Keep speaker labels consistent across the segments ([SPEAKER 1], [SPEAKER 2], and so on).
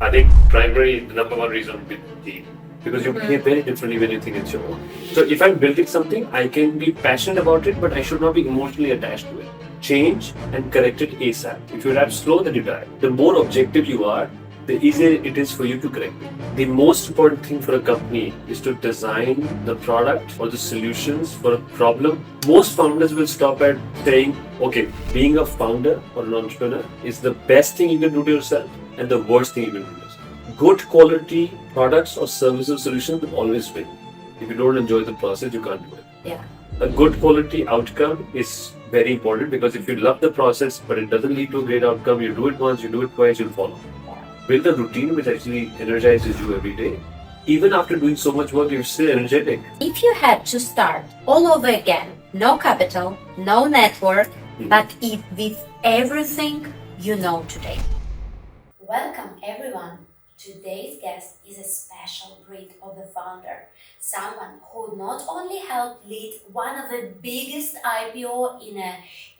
[SPEAKER 1] I think the number one reason would be the team. Because you behave very differently when you think it's your own. So if I'm building something, I can be passionate about it, but I should not be emotionally attached to it. Change and correct it ASAP. If you adapt slow, then you die. The more objective you are, the easier it is for you to correct it. The most important thing for a company is to design the product or the solutions for a problem. Most founders will stop at saying, okay, being a founder or an entrepreneur is the best thing you can do to yourself and the worst thing you can do to yourself. Good quality products or services or solutions will always win. If you don't enjoy the process, you can't do it.
[SPEAKER 2] Yeah.
[SPEAKER 1] A good quality outcome is very important because if you love the process but it doesn't lead to a great outcome, you do it once, you do it twice, you'll follow. Build a routine which actually energizes you every day. Even after doing so much work, you're still energetic.
[SPEAKER 2] If you had to start all over again, no capital, no network, but with everything you know today. Welcome everyone. Today's guest is a special breed of the founder, someone who not only helped lead one of the biggest IPO in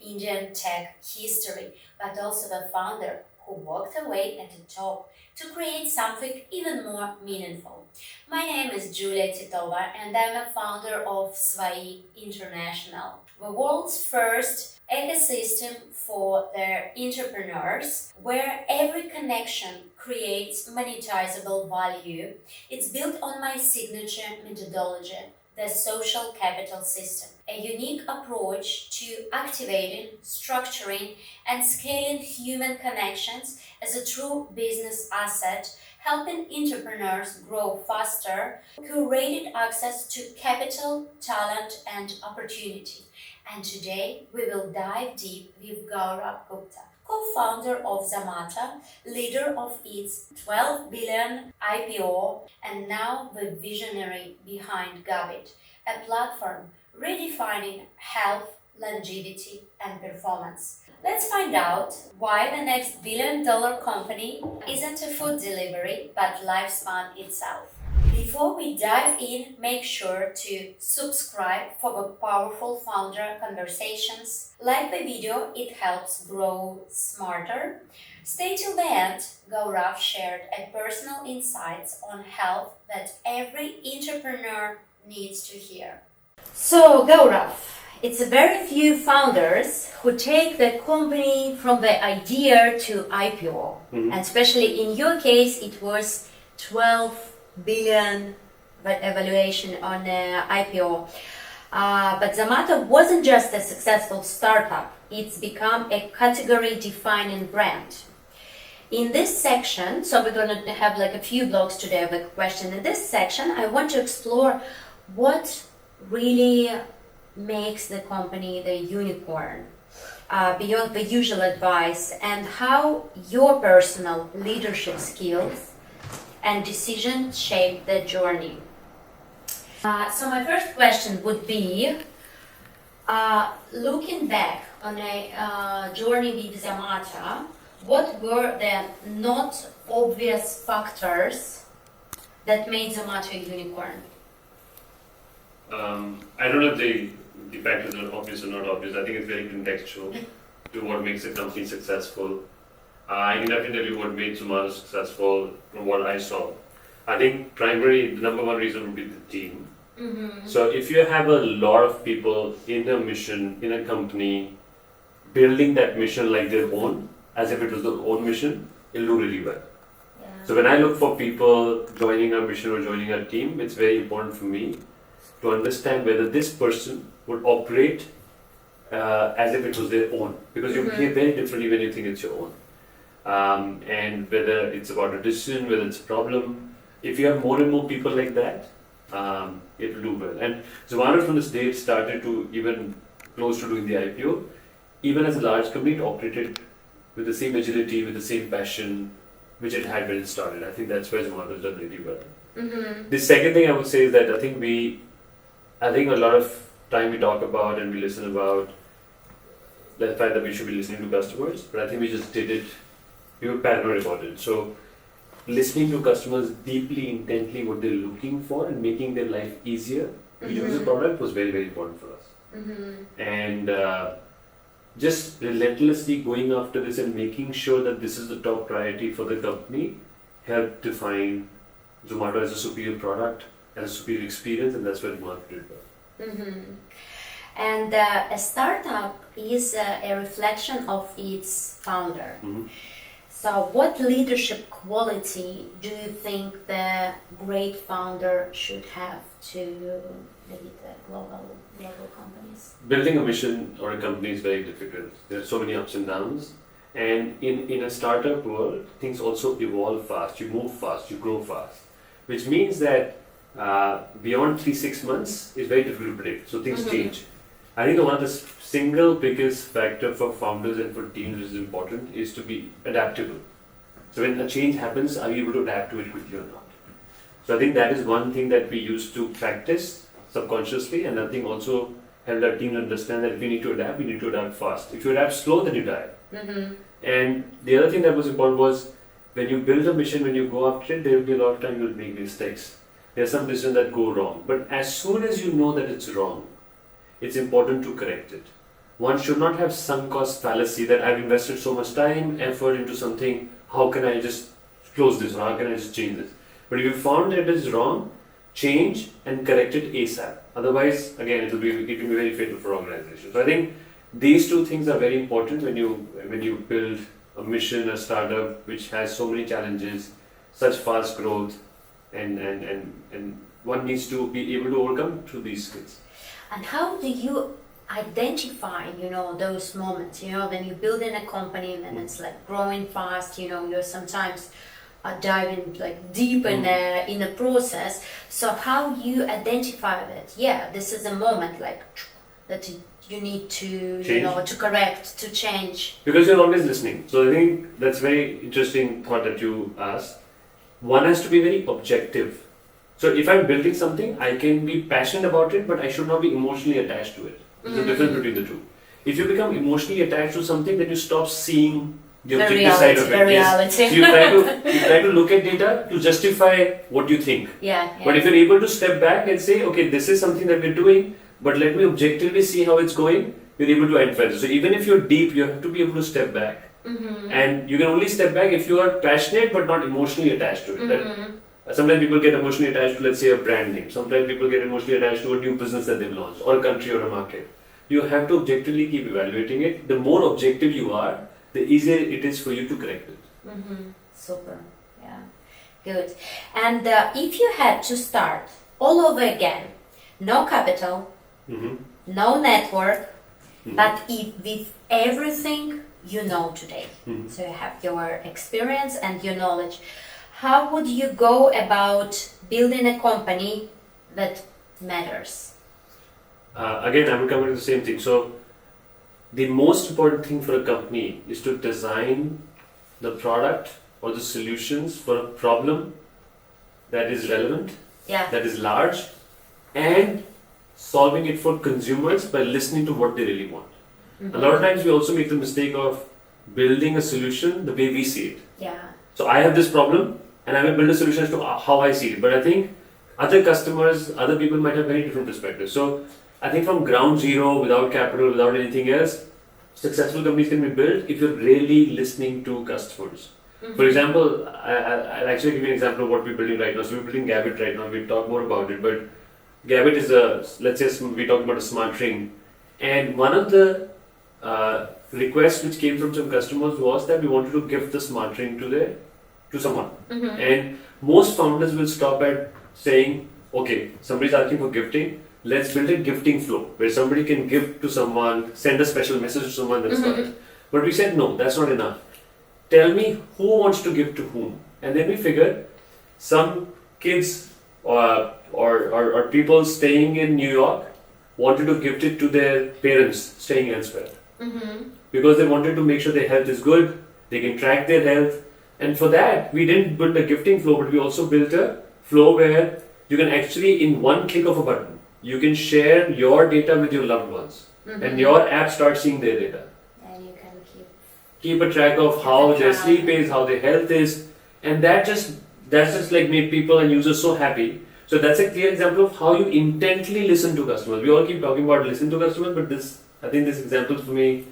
[SPEAKER 2] Indian tech history, but also the founder who walked away at the top to create something even more meaningful. My name is Julia Titova and I'm a founder of SVOI International, the world's first ecosystem for their entrepreneurs, where every connection creates monetizable value. It's built on my signature methodology, the social capital system, a unique approach to activating, structuring, and scaling human connections as a true business asset, helping entrepreneurs grow faster, curated access to capital, talent, and opportunity. And today we will dive deep with Gaurav Gupta, co-founder of Zomato, leader of its 12 billion IPO, and now the visionary behind Gabit, a platform redefining health, longevity, and performance. Let's find out why the next billion-dollar company isn't a food delivery, but lifespan itself. Before we dive in, make sure to subscribe for the powerful founder conversations. Like the video, it helps grow smarter. Stay till the end. Gaurav shared a personal insights on health that every entrepreneur needs to hear. So, Gaurav, it's very few founders who take the company from the idea to IPO. And especially in your case, it was 12 billion evaluation on IPO. But Zomato wasn't just a successful startup, it's become a category-defining brand. In this section, so we're going to have like a few blocks today of a question. In this section, I want to explore what really makes the company the unicorn, beyond the usual advice, and how your personal leadership skills and decisions shape the journey. So my first question would be, looking back on a journey with Zomato, what were the not obvious factors that made Zomato a unicorn?
[SPEAKER 1] I don't know if the factors are obvious or not obvious. I think it's very contextual to what makes a company successful. I can definitely tell you what made Zomato successful from what I saw. I think the number one reason would be the team. So if you have a lot of people in a mission, in a company, building that mission like their own, as if it was their own mission, it'll do really well. Yeah. So when I look for people joining our mission or joining our team, it's very important for me to understand whether this person would operate as if it was their own. Because you behave very differently when you think it's your own. And whether it's about a decision, whether it's a problem, if you have more and more people like that, it will do well. And Zomato from this date started to even close to doing the IPO. Even as a large company, it operated with the same agility, with the same passion, which it had when it started. I think that's where Zomato has done really well. The second thing I would say is that I think a lot of time we talk about and we listen about the fact that we should be listening to customers, but I think we just did it. We were paranoid about it. So listening to customers deeply, intently, what they're looking for and making their life easier to use the product was very, very important for us. And just relentlessly going after this and making sure that this is the top priority for the company helped define Zomato as a superior product, as a superior experience, and that's where the market did well.
[SPEAKER 2] Mm-hmm. And a startup is a reflection of its founder.
[SPEAKER 1] Mm-hmm.
[SPEAKER 2] So, what leadership quality do you think the great founder should have to lead the global companies?
[SPEAKER 1] Building a mission or a company is very difficult. There are so many ups and downs. And in a startup world, things also evolve fast. You move fast, you grow fast. Which means that beyond 3-6 months is very difficult to predict. So things change. I think one of the single biggest factor for founders and for teams which is important is to be adaptable. So when a change happens, are you able to adapt to it quickly or not? So I think that is one thing that we used to practice subconsciously, and I think also helped our team understand that if we need to adapt, we need to adapt fast. If you adapt slow, then you die.
[SPEAKER 2] Mm-hmm.
[SPEAKER 1] And the other thing that was important was when you build a mission, when you go after it, there will be a lot of time you'll make mistakes. There are some decisions that go wrong. But as soon as you know that it's wrong, it's important to correct it. One should not have sunk cost fallacy that I've invested so much time, effort into something, how can I just close this or how can I just change this? But if you found that it is wrong, change and correct it ASAP. Otherwise, again, it can be very fatal for organizations. So I think these two things are very important when you build a mission, a startup which has so many challenges, such fast growth, and one needs to be able to overcome through these skills.
[SPEAKER 2] And how do you identify, those moments, when you build in a company and it's like growing fast, you're sometimes diving like deep in a process. So how you identify that? Yeah, this is a moment like that you need to,
[SPEAKER 1] change.
[SPEAKER 2] To correct, to change.
[SPEAKER 1] Because you're always listening. So I think that's very interesting thought that you asked. One has to be very objective. So if I'm building something, I can be passionate about it, but I should not be emotionally attached to it. There's a difference between the two. If you become emotionally attached to something, then you stop seeing the objective side of it.
[SPEAKER 2] The reality.
[SPEAKER 1] So you try to look at data to justify what you think.
[SPEAKER 2] Yeah.
[SPEAKER 1] But if you're able to step back and say, okay, this is something that we're doing, but let me objectively see how it's going, you're able to identify it. So even if you're deep, you have to be able to step back. And you can only step back if you are passionate but not emotionally attached to it. Sometimes people get emotionally attached to, let's say, a brand name. Sometimes people get emotionally attached to a new business that they've launched, or a country or a market. You have to objectively keep evaluating it. The more objective you are, the easier it is for you to correct it.
[SPEAKER 2] Super. Yeah. Good. And if you had to start all over again, no capital, no network, but with everything you know today. So you have your experience and your knowledge. How would you go about building a company that matters?
[SPEAKER 1] Again, I would come to the same thing. So the most important thing for a company is to design the product or the solutions for a problem that is relevant, that is large, and solving it for consumers by listening to what they really want. A lot of times we also make the mistake of building a solution the way we see it. So I have this problem and I will build a solution as to how I see it. But I think other customers, other people might have very different perspectives. So I think from ground zero, without capital, without anything else, successful companies can be built if you're really listening to customers. For example, I'll actually give you an example of what we're building right now. So we're building Gabit right now. We'll talk more about it. But Gabit is let's say we talk about a smart ring. And one of the requests which came from some customers was that we wanted to gift the smart ring to someone. And most founders will stop at saying, okay, somebody's asking for gifting, let's build a gifting flow where somebody can gift to someone, send a special message to someone, that's fine. But we said, no, that's not enough. Tell me who wants to gift to whom. And then we figured some kids or people staying in New York wanted to gift it to their parents staying elsewhere. Because they wanted to make sure their health is good, they can track their health. And for that, we didn't build a gifting flow, but we also built a flow where you can actually, in one click of a button, you can share your data with your loved ones. And your app starts seeing their data.
[SPEAKER 2] And you can
[SPEAKER 1] keep a track of how their sleep is, how their health is. And that's just like made people and users so happy. So that's a clear example of how you intently listen to customers. We all keep talking about listen to customers, but I think this example for me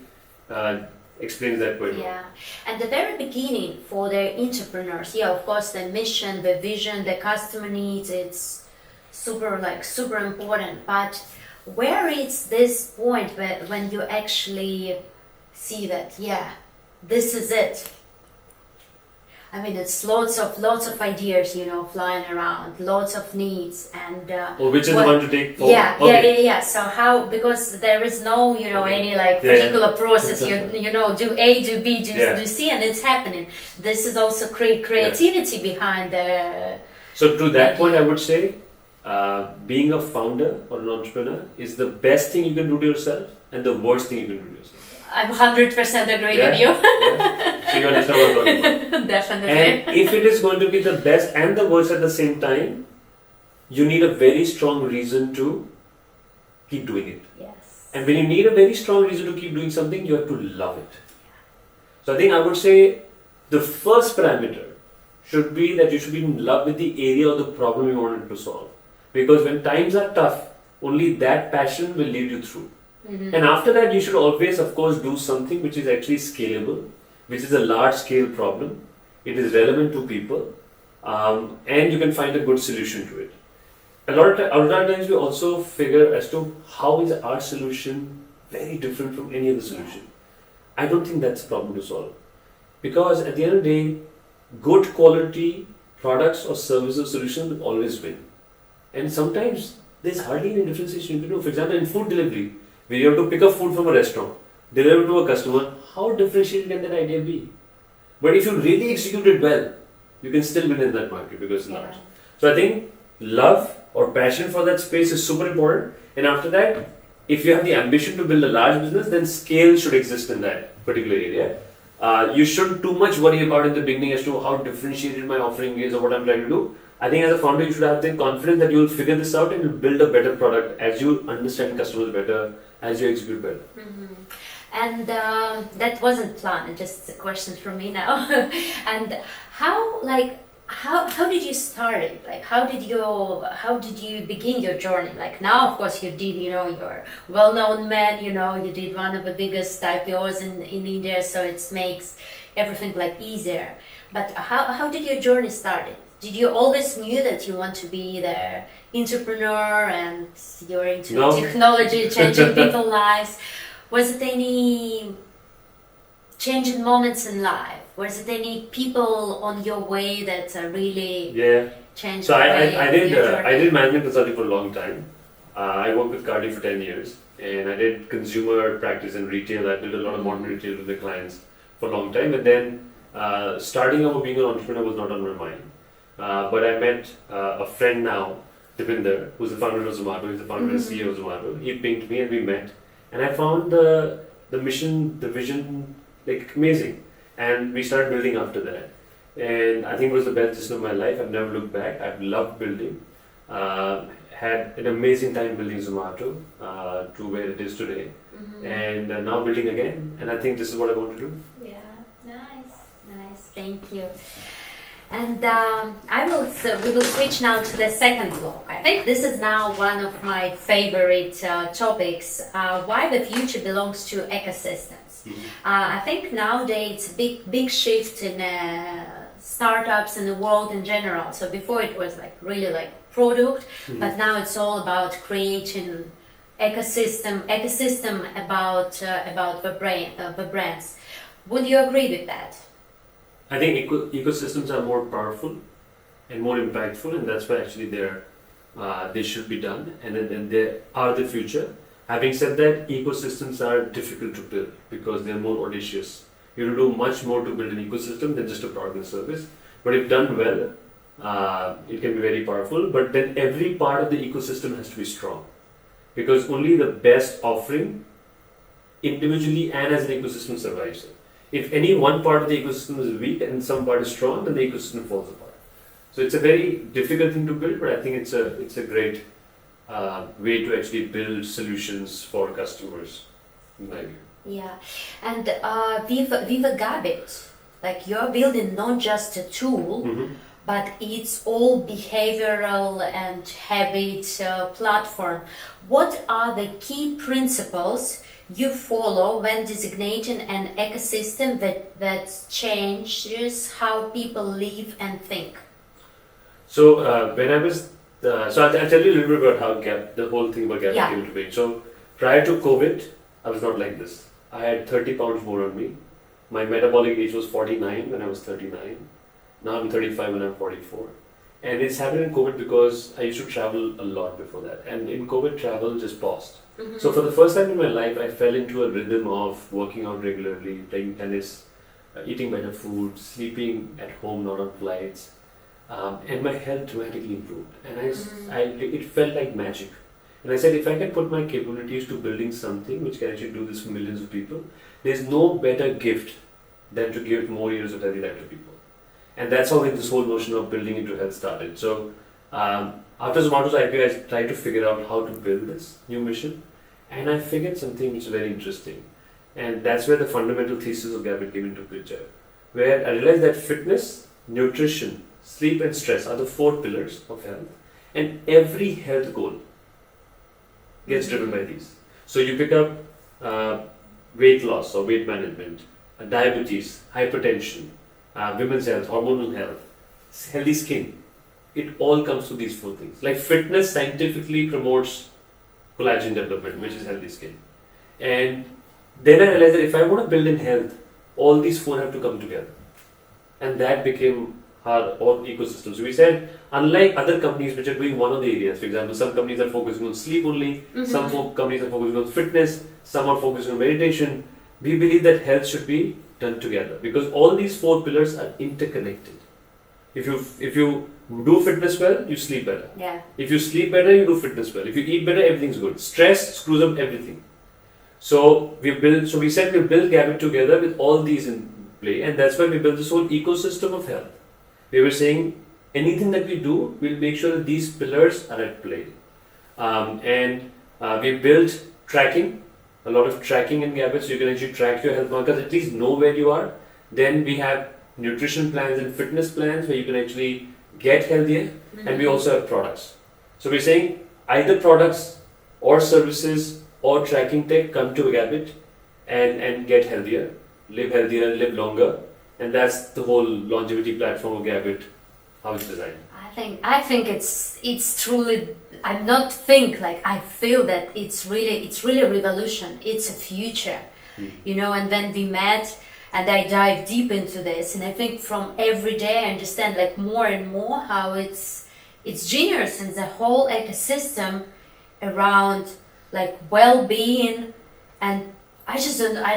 [SPEAKER 1] explains that quite well.
[SPEAKER 2] Yeah, at the very beginning for the entrepreneurs, yeah, of course, the mission, the vision, the customer needs, it's super important. But where is this point when you actually see that, yeah, this is it? I mean, it's lots of ideas, flying around, lots of needs, and
[SPEAKER 1] which is the one to take forward?
[SPEAKER 2] Yeah. So how? Because there is no, any particular process. Do A, do B, do C, and it's happening. This is also creativity behind the.
[SPEAKER 1] So to that point, I would say, being a founder or an entrepreneur is the best thing you can do to yourself, and the worst thing you can do to yourself.
[SPEAKER 2] I'm 100% agree with you.
[SPEAKER 1] So you understand what I'm talking about.
[SPEAKER 2] Definitely.
[SPEAKER 1] And if it is going to be the best and the worst at the same time, you need a very strong reason to keep doing it.
[SPEAKER 2] Yes.
[SPEAKER 1] And when you need a very strong reason to keep doing something, you have to love it. So I think I would say the first parameter should be that you should be in love with the area or the problem you wanted to solve. Because when times are tough, only that passion will lead you through.
[SPEAKER 2] Mm-hmm.
[SPEAKER 1] And after that, you should always, of course, do something which is actually scalable, which is a large-scale problem. It is relevant to people, and you can find a good solution to it. A lot of times, we also figure as to how is our solution very different from any other solution. I don't think that's a problem to solve, because at the end of the day, good quality products or services or solutions will always win. And sometimes there's hardly any differentiation you can do. For example, in food delivery, where you have to pick up food from a restaurant, deliver to a customer, how differentiated can that idea be? But if you really execute it well, you can still win in that market because it's large. So I think love or passion for that space is super important. And after that, if you have the ambition to build a large business, then scale should exist in that particular area. You shouldn't too much worry about in the beginning as to how differentiated my offering is or what I'm trying to do. I think as a founder, you should have the confidence that you'll figure this out and you'll build a better product as you understand customers better, as you execute better.
[SPEAKER 2] Mm-hmm. And that wasn't planned, just a question from me now. And how did you start it? Like, how did you begin your journey? Like now, of course, you did, you're well-known man, you did one of the biggest IPOs in India, so it makes everything easier. But how did your journey started? Did you always knew that you want to be the entrepreneur and you're into technology, changing people's lives? Was it any changing moments in life? Was it any people on your way that really changed?
[SPEAKER 1] So I did management consulting for a long time. I worked with Cardi for 10 years, and I did consumer practice and retail. I did a lot of modern retail with the clients for a long time, and then starting out being an entrepreneur was not on my mind. But I met a friend now, Dipinder, who's the founder of Zomato. He's the founder and CEO of Zomato. He pinged me and we met. And I found the mission, the vision, amazing. And we started building after that. And I think it was the best decision of my life. I've never looked back. I've loved building. Had an amazing time building Zomato to where it is today. Mm-hmm. And now building again. And I think this is what I want to do.
[SPEAKER 2] Yeah, nice. Thank you. And we will switch now to the second block. I think this is now one of my favorite topics, why the future belongs to ecosystems. Mm-hmm. I think nowadays big shift in startups in the world in general. So before it was really product, but now it's all about creating ecosystem about the brands. Would you agree with that?
[SPEAKER 1] I think ecosystems are more powerful and more impactful, and that's why actually they should be done, and then they are the future. Having said that, ecosystems are difficult to build because they're more audacious. You have to do much more to build an ecosystem than just a product and service. But if done well, it can be very powerful. But then every part of the ecosystem has to be strong, because only the best offering individually and as an ecosystem survives it. If any one part of the ecosystem is weak and some part is strong, then the ecosystem falls apart. So it's a very difficult thing to build, but I think it's a great way to actually build solutions for customers, in my view.
[SPEAKER 2] Yeah, and with Gabit, you're building not just a tool, but it's all behavioral and habit platform. What are the key principles you follow when designating an ecosystem that changes how people live and think?
[SPEAKER 1] So when I was, I'll tell you a little bit about how the whole thing about Gabit
[SPEAKER 2] Yeah.
[SPEAKER 1] came to be. So prior to COVID, I was not like this. I had 30 pounds more on me. My metabolic age was 49 when I was 39. Now I'm 35 when I'm 44. And it's happened in COVID because I used to travel a lot before that. And in COVID, travel just paused.
[SPEAKER 2] Mm-hmm.
[SPEAKER 1] So for the first time in my life, I fell into a rhythm of working out regularly, playing tennis, eating better food, sleeping at home, not on flights. And my health dramatically improved. And it felt like magic. And I said, if I can put my capabilities to building something which can actually do this for millions of people, there's no better gift than to give more years of healthy life to people. And that's how this whole notion of building into health started. So after Zomato's IPO, I tried to figure out how to build this new mission. And I figured something which is very interesting. And that's where the fundamental thesis of Gabit came into picture. Where I realized that fitness, nutrition, sleep and stress are the 4 pillars of health. And every health goal gets driven by these. So you pick up weight loss or weight management, diabetes, hypertension, women's health, hormonal health, healthy skin. It all comes to these 4 things. Like fitness scientifically promotes collagen development, which is healthy skin. And then I realized that if I want to build in health, all these 4 have to come together. And that became our own ecosystem. So we said, unlike other companies which are doing one of the areas, for example, some companies are focusing on sleep only, some companies are focusing on fitness, some are focusing on meditation, we believe that health should be done together because all these 4 pillars are interconnected. If you do fitness well, you sleep better.
[SPEAKER 2] Yeah.
[SPEAKER 1] If you sleep better, you do fitness well. If you eat better, everything's good. Stress screws up everything. So we said we'll build Gabit together with all these in play, and that's why we built this whole ecosystem of health. We were saying anything that we do, we'll make sure that these pillars are at play. We built tracking, a lot of tracking in Gabit, so you can actually track your health markers, at least know where you are. Then we have nutrition plans and fitness plans where you can actually get healthier, and we also have products. So we're saying either products or services or tracking tech come to Gabit and get healthier, live longer, and that's the whole longevity platform of Gabit, how it's designed.
[SPEAKER 2] I think it's truly. I feel that it's really a revolution. It's a future, And then we met, and I dive deep into this, and I think from every day I understand more and more how it's genius and the whole ecosystem around well-being, and I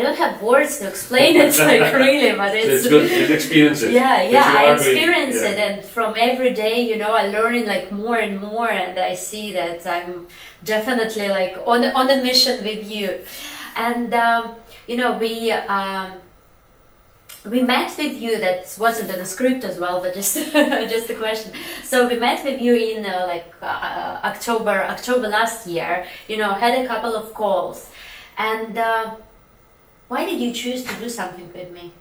[SPEAKER 2] don't have words to explain it really, but it's
[SPEAKER 1] good. It's experience it.
[SPEAKER 2] I experience it, and from every day, I learning more and more, and I see that I'm definitely on a mission with you, and we met with you. That wasn't in the script as well, but just just a question. So we met with you in October last year. Had a couple of calls. And why did you choose to do something with me?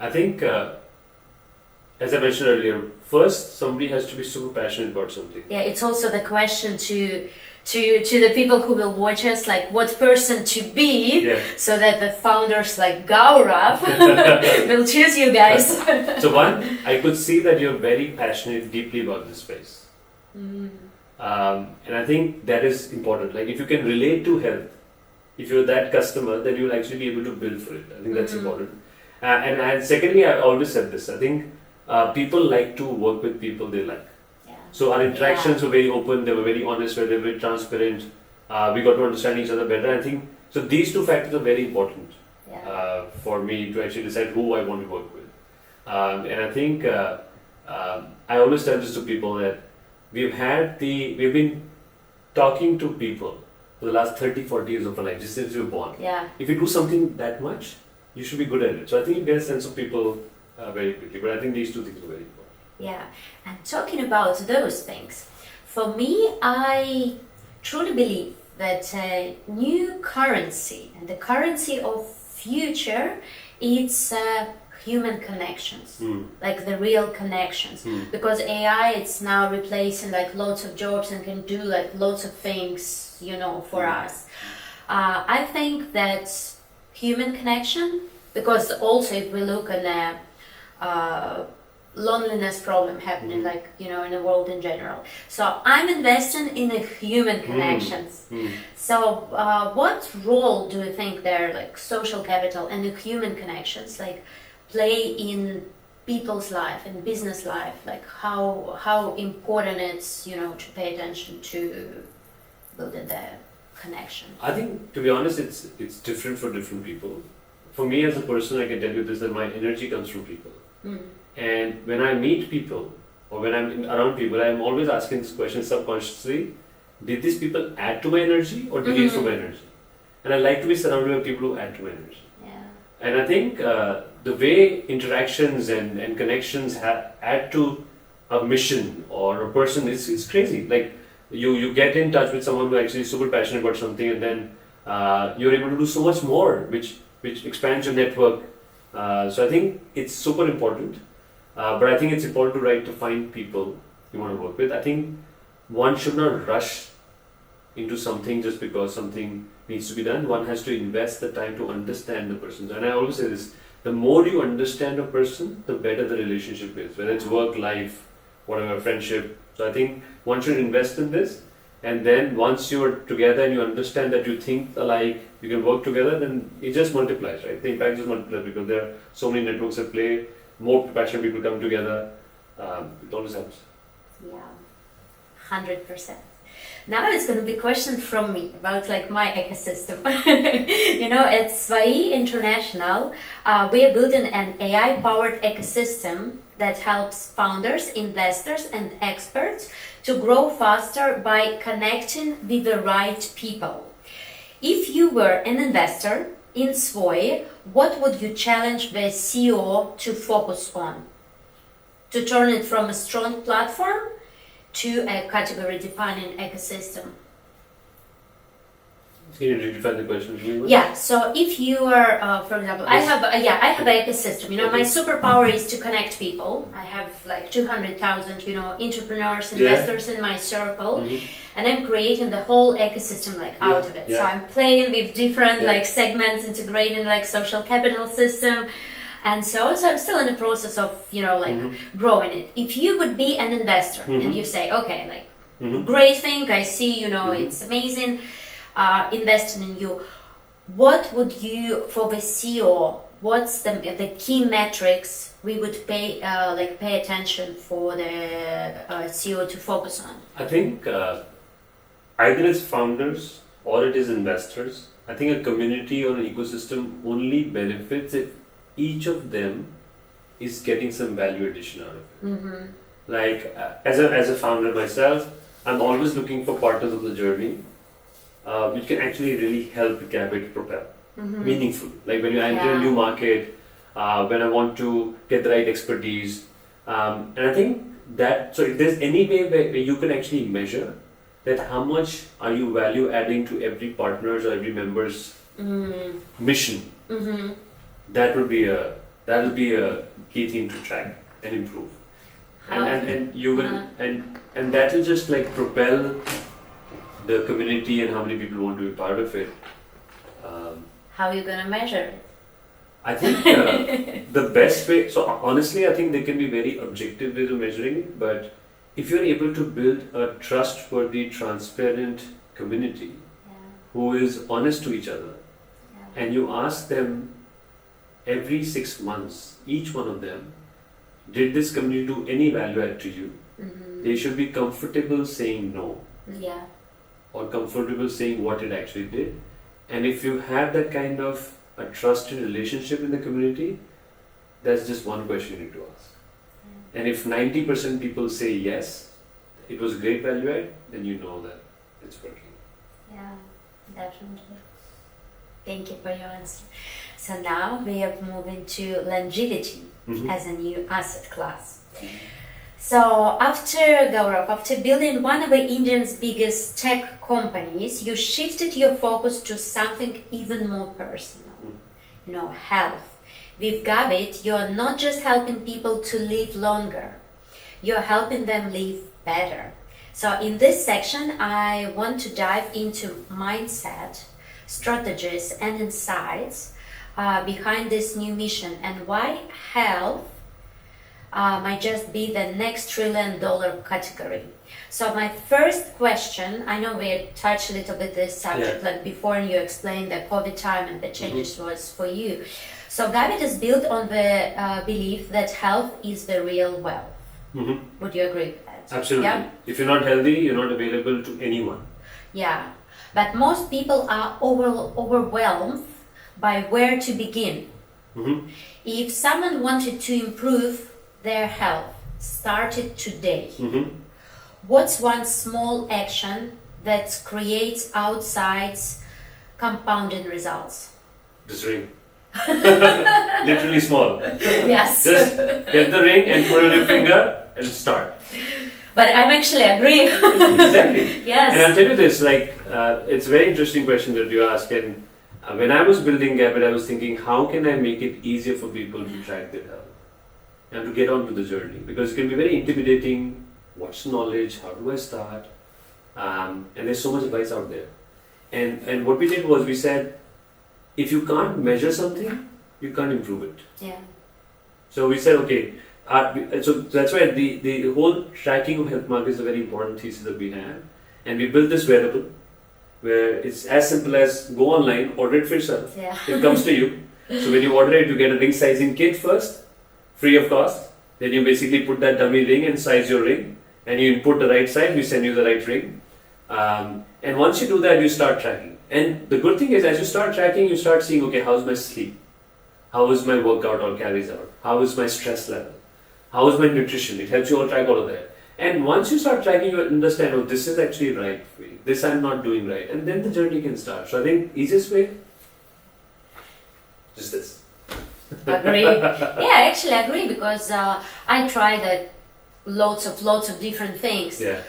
[SPEAKER 1] I think, as I mentioned earlier, first somebody has to be super passionate about something.
[SPEAKER 2] Yeah, it's also the question to the people who will watch us, what person to be, so that the founders like Gaurav will choose you guys.
[SPEAKER 1] So one, I could see that you're very passionate deeply about this space. And I think that is important. If you can relate to health, if you're that customer, then you'll actually be able to build for it. I think that's important. And secondly, I always said this. I think people like to work with people they like.
[SPEAKER 2] Yeah.
[SPEAKER 1] So our interactions were very open. They were very honest. They were very transparent. We got to understand each other better. I think so. These 2 factors are very important for me to actually decide who I want to work with. And I think I always tell this to people that we've been talking to people for the last 30-40 years of our life, just since we were born.
[SPEAKER 2] Yeah.
[SPEAKER 1] If you do something that much, you should be good at it. So I think you get a sense of people very quickly. But I think these 2 things are very important.
[SPEAKER 2] Yeah, and talking about those things, for me, I truly believe that new currency and the currency of future, it's human connections, the real connections, because AI, it's now replacing lots of jobs and can do lots of things, for us. I think that human connection, because also if we look at the loneliness problem happening, like, you know, in the world in general. So I'm investing in the human connections. So what role do you think there, like social capital and the human connections, like play in people's life and business life? Like how important it's, you know, to pay attention to building the connection?
[SPEAKER 1] I think, to be honest, it's different for different people. For me as a person, I can tell you this, that my energy comes from people. And when I meet people or when I'm around people, I'm always asking this question subconsciously: did these people add to my energy or delete from my energy? And I like to be surrounded by people who add to my energy. And I think the way interactions and connections add to a mission or a person is crazy. Like you get in touch with someone who actually is super passionate about something, and then you're able to do so much more, which expands your network. So I think it's super important. But I think it's important to find people you want to work with. I think one should not rush into something just because something needs to be done. One has to invest the time to understand the person. And I always say this: the more you understand a person, the better the relationship is, whether it's work, life, whatever, friendship. So I think one should invest in this, and then once you're together and you understand that you think alike, you can work together, then it just multiplies, right? The impact just multiplies because there are so many networks at play, more passionate people come together. It always helps.
[SPEAKER 2] Yeah, 100%. Now it's going to be a question from me about like my ecosystem. You know, at SVOI International, we are building an AI-powered ecosystem that helps founders, investors, and experts to grow faster by connecting with the right people. If you were an investor in SVOI, what would you challenge the CEO to focus on? To turn it from a strong platform to a category-defining ecosystem.
[SPEAKER 1] Can you redefine the question for me?
[SPEAKER 2] Yeah. So if you are, for example, I have an ecosystem. You know, my superpower is to connect people. I have like 200,000, you know, entrepreneurs, investors in my circle, and I'm creating the whole ecosystem like out of it. So I'm playing with different like segments, integrating like social capital system. And so I'm still in the process of, you know, like growing it. If you would be an investor and you say, okay, like great thing, I see, you know, it's amazing, investing in you. What would you, for the CEO, what's the key metrics we would pay attention for the CEO to focus on?
[SPEAKER 1] I think either it's founders or it is investors. I think a community or an ecosystem only benefits if each of them is getting some value addition out of it. Like as a founder myself, I'm always looking for partners of the journey which can actually really help Gabit propel meaningfully. Like when you enter a new market, when I want to get the right expertise, and I think that, so if there's any way where you can actually measure that how much are you value adding to every partner's or every member's mission, that will be a key thing to track and improve, and you will and that will just like propel the community and how many people want to be part of it.
[SPEAKER 2] How are you gonna measure it?
[SPEAKER 1] I think the best way. So honestly, I think there can be very objective ways of measuring it, but if you're able to build a trustworthy, transparent community who is honest to each other, and you ask them every 6 months, each one of them, did this community do any value add to you? They should be comfortable saying no. Or comfortable saying what it actually did. And if you have that kind of a trusted relationship in the community, that's just one question you need to ask. And if 90% people say yes, it was great value add, then you know that it's working.
[SPEAKER 2] Yeah, definitely. Thank you for your answer. So now we are moving to longevity as a new asset class. So after building one of India's biggest tech companies, you shifted your focus to something even more personal, you know, health. With Gabit, you're not just helping people to live longer, you're helping them live better. So in this section, I want to dive into mindset, strategies, and insights behind this new mission and why health might just be the next $1 trillion category. So my first question, I know we touched a little bit this subject like before, and you explained the COVID time and the changes was for you. So Gabit is built on the belief that health is the real wealth. Would you agree with that?
[SPEAKER 1] Absolutely.
[SPEAKER 2] Yeah?
[SPEAKER 1] If you're not healthy, you're not available to anyone.
[SPEAKER 2] Yeah, but most people are overwhelmed by where to begin. If someone wanted to improve their health, started today, what's one small action that creates outsides compounding results?
[SPEAKER 1] Just ring. Literally small.
[SPEAKER 2] Yes.
[SPEAKER 1] Just get the ring and put it on your finger and start.
[SPEAKER 2] But I'm actually agreeing.
[SPEAKER 1] Exactly.
[SPEAKER 2] Yes.
[SPEAKER 1] And I'll tell you this, it's a very interesting question that you ask. And when I was building Gabit, I was thinking, how can I make it easier for people to track their health and to get on to the journey? Because it can be very intimidating. What's knowledge? How do I start? And there's so much advice out there. And what we did was we said, if you can't measure something, you can't improve it.
[SPEAKER 2] Yeah.
[SPEAKER 1] So we said, okay, so that's why the whole tracking of health markers is a very important thesis that we have. And we built this wearable where it's as simple as go online, order it for yourself.
[SPEAKER 2] Yeah.
[SPEAKER 1] It comes to you. So when you order it, you get a ring sizing kit first, free of cost. Then you basically put that dummy ring and size your ring. And you input the right size, we send you the right ring. And once you do that, you start tracking. And the good thing is, as you start tracking, you start seeing, okay, how's my sleep? How is my workout or carries out? How is my stress level? How is my nutrition? It helps you all track all of that. And once you start tracking, you understand, oh, this is actually right for me. This I'm not doing right. And then the journey can start. So I think easiest way, just this.
[SPEAKER 2] Agree. Yeah, I actually agree because I tried lots of different things.
[SPEAKER 1] Yeah.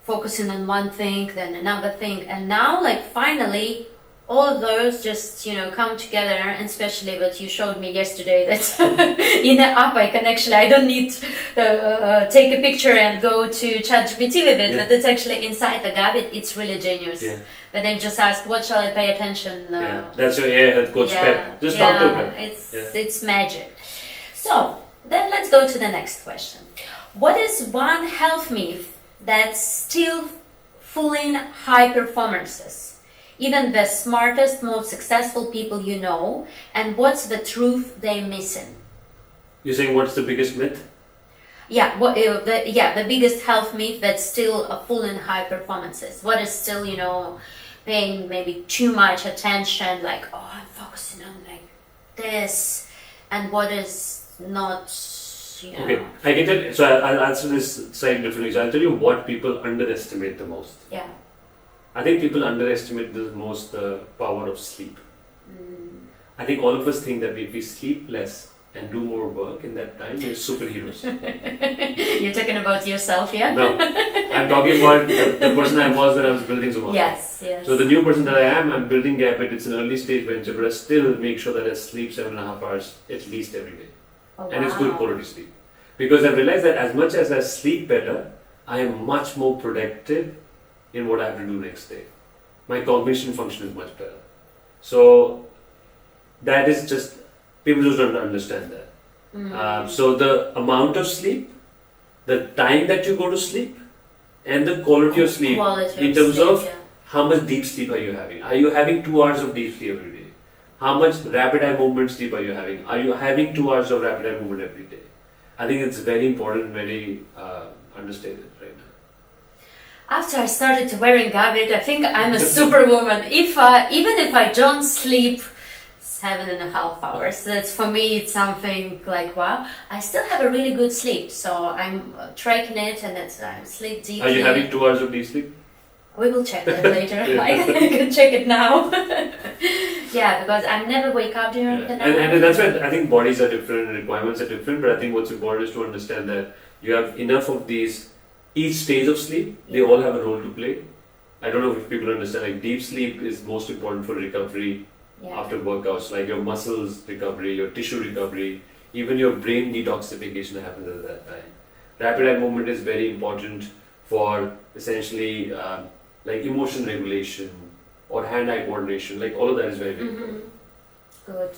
[SPEAKER 2] Focusing on one thing, then another thing, and now finally all of those just come together. And especially what you showed me yesterday, that in the app I don't need to take a picture and go to ChatGPT with it, but it's actually inside the Gabit. It's really genius.
[SPEAKER 1] Yeah.
[SPEAKER 2] But then just ask, what shall I pay attention?
[SPEAKER 1] That's your AI health coach Pep. Just talk to Pep.
[SPEAKER 2] It's magic. So then let's go to the next question. What is one health myth that's still fooling high performances, even the smartest, most successful people you know, and what's the truth they're missing?
[SPEAKER 1] You're saying what's the biggest myth?
[SPEAKER 2] Yeah, the biggest health myth that's still fooling high performances. What is still, paying maybe too much attention, I'm focusing on this, and what is not.
[SPEAKER 1] Okay, I can tell you, so I'll answer this slightly differently. So I'll tell you what people underestimate the most.
[SPEAKER 2] Yeah.
[SPEAKER 1] I think people underestimate the most the power of sleep. I think all of us think that if we sleep less and do more work in that time, we're superheroes.
[SPEAKER 2] You're talking about yourself, yeah?
[SPEAKER 1] No, I'm talking about the person I was when I was building Zomato.
[SPEAKER 2] Yes.
[SPEAKER 1] So the new person that I am, I'm building Gabit. It's an early stage venture, but I still make sure that I sleep 7.5 hours at least every day. And it's good quality sleep. Because I've realized that as much as I sleep better, I am much more productive in what I have to do next day. My cognition function is much better. So that is just, people just don't understand that. So the amount of sleep, the time that you go to sleep, and the quality of sleep in terms of how much deep sleep are you having? Are you having 2 hours of deep sleep every day? How much rapid eye movement sleep are you having? Are you having 2 hours of rapid eye movement every day? I think it's very important, very understated right now.
[SPEAKER 2] After I started wearing Gabit, I think I'm a superwoman. Even if I don't sleep 7.5 hours, that's for me it's something wow. I still have a really good sleep, so I'm tracking it, and I sleep deeply.
[SPEAKER 1] Are you having 2 hours of deep sleep?
[SPEAKER 2] We will check that later. I can check it now. Yeah, because I never wake up during the night.
[SPEAKER 1] And that's why I think bodies are different, requirements are different, but I think what's important is to understand that you have enough of these, each stage of sleep, they all have a role to play. I don't know if people understand, deep sleep is most important for recovery after workouts, your muscles recovery, your tissue recovery, even your brain detoxification happens at that time. Rapid eye movement is very important for essentially emotion regulation, or hand-eye coordination. Like all of that is very, very important.
[SPEAKER 2] Good.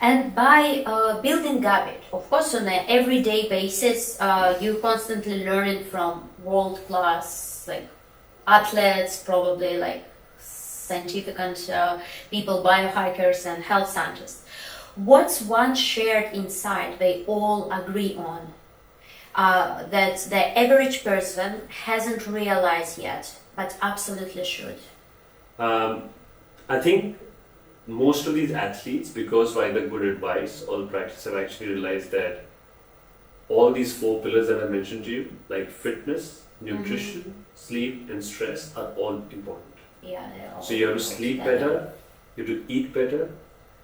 [SPEAKER 2] And by building Gabit, of course, on an everyday basis, you constantly learning from world-class like athletes, probably like significant people, biohackers and health scientists. What's one shared insight they all agree on that the average person hasn't realized yet, but absolutely should?
[SPEAKER 1] I think most of these athletes, because by the good advice or practice, have actually realized that all these 4 pillars that I mentioned to you, like fitness, nutrition, sleep, and stress, are all important.
[SPEAKER 2] Yeah.
[SPEAKER 1] So you have to sleep better, you have to eat better,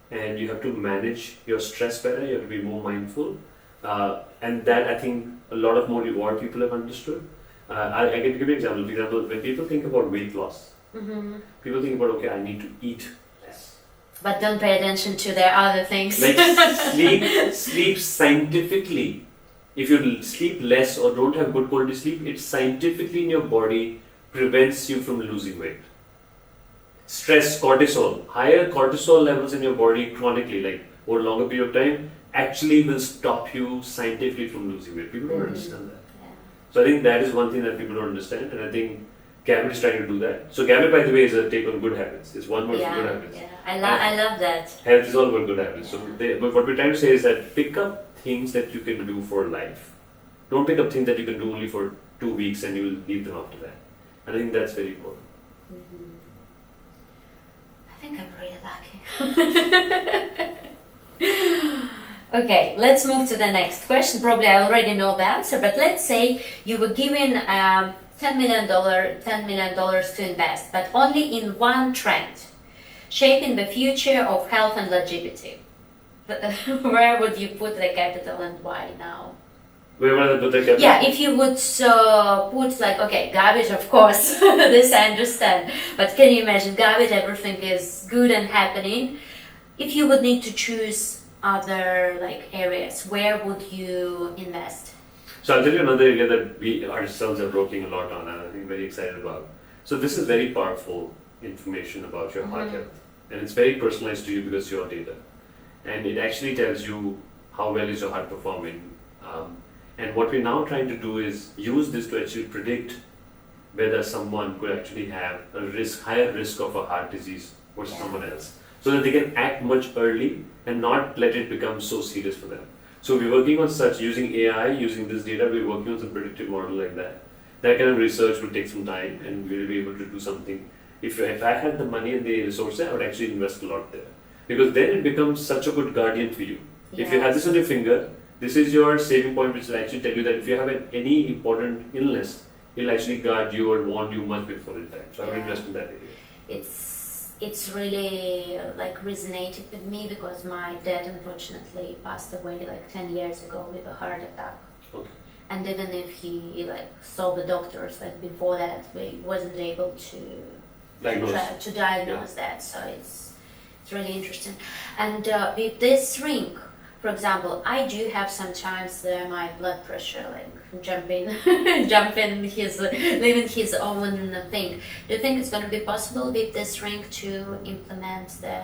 [SPEAKER 1] and you have to manage your stress better. You have to be more mindful, and that I think a lot of more reward people have understood. I can give you an example. For example, when people think about weight loss, people think about, okay, I need to eat less.
[SPEAKER 2] But don't pay attention to their other things.
[SPEAKER 1] Like sleep scientifically. If you sleep less or don't have good quality sleep, it scientifically in your body prevents you from losing weight. Stress, cortisol, higher cortisol levels in your body chronically, like over a longer period of time, actually will stop you scientifically from losing weight. People don't understand that.
[SPEAKER 2] Yeah.
[SPEAKER 1] So I think that is one thing that people don't understand, and I think Gabit is trying to do that. So Gabit, by the way, is a take on good habits. It's one word for good habits.
[SPEAKER 2] Yeah, I love that.
[SPEAKER 1] Health is all about good habits. So but what we're trying to say is that pick up things that you can do for life. Don't pick up things that you can do only for 2 weeks and you will leave them after that. And I think that's very important.
[SPEAKER 2] I think I'm really lucky. Okay, let's move to the next question. Probably I already know the answer, but let's say you were given $10 million to invest, but only in one trend, shaping the future of health and longevity. Where would you put the capital and why now?
[SPEAKER 1] Where would I put the capital?
[SPEAKER 2] Yeah, if you would put like, okay, Gabit, of course, this I understand, but can you imagine Gabit, everything is good and happening. If you would need to choose other like areas, where would you invest?
[SPEAKER 1] So I'll tell you another area that we ourselves are working a lot on and I think very excited about. So this is very powerful information about your heart health, and it's very personalized to you because it's your data. And it actually tells you how well is your heart performing. And what we're now trying to do is use this to actually predict whether someone could actually have a higher risk of a heart disease versus someone else, so that they can act much early and not let it become so serious for them. So we're working on such, using AI, using this data, we're working on some predictive model like that. That kind of research will take some time and we'll be able to do something. If I had the money and the resources, I would actually invest a lot there. Because then it becomes such a good guardian for you. Yes. If you have this on your finger, this is your saving point, which will actually tell you that if you have any important illness, it'll actually guard you or warn you much before in time. So I would invest in that area.
[SPEAKER 2] It's really like resonated with me because my dad unfortunately passed away like 10 years ago with a heart attack.
[SPEAKER 1] Okay.
[SPEAKER 2] And even if he like saw the doctors like before that, we wasn't able to diagnose that. So it's really interesting. And with this ring, for example, I do have sometimes my blood pressure like jumping living his own thing. Do you think it's going to be possible with this ring to implement the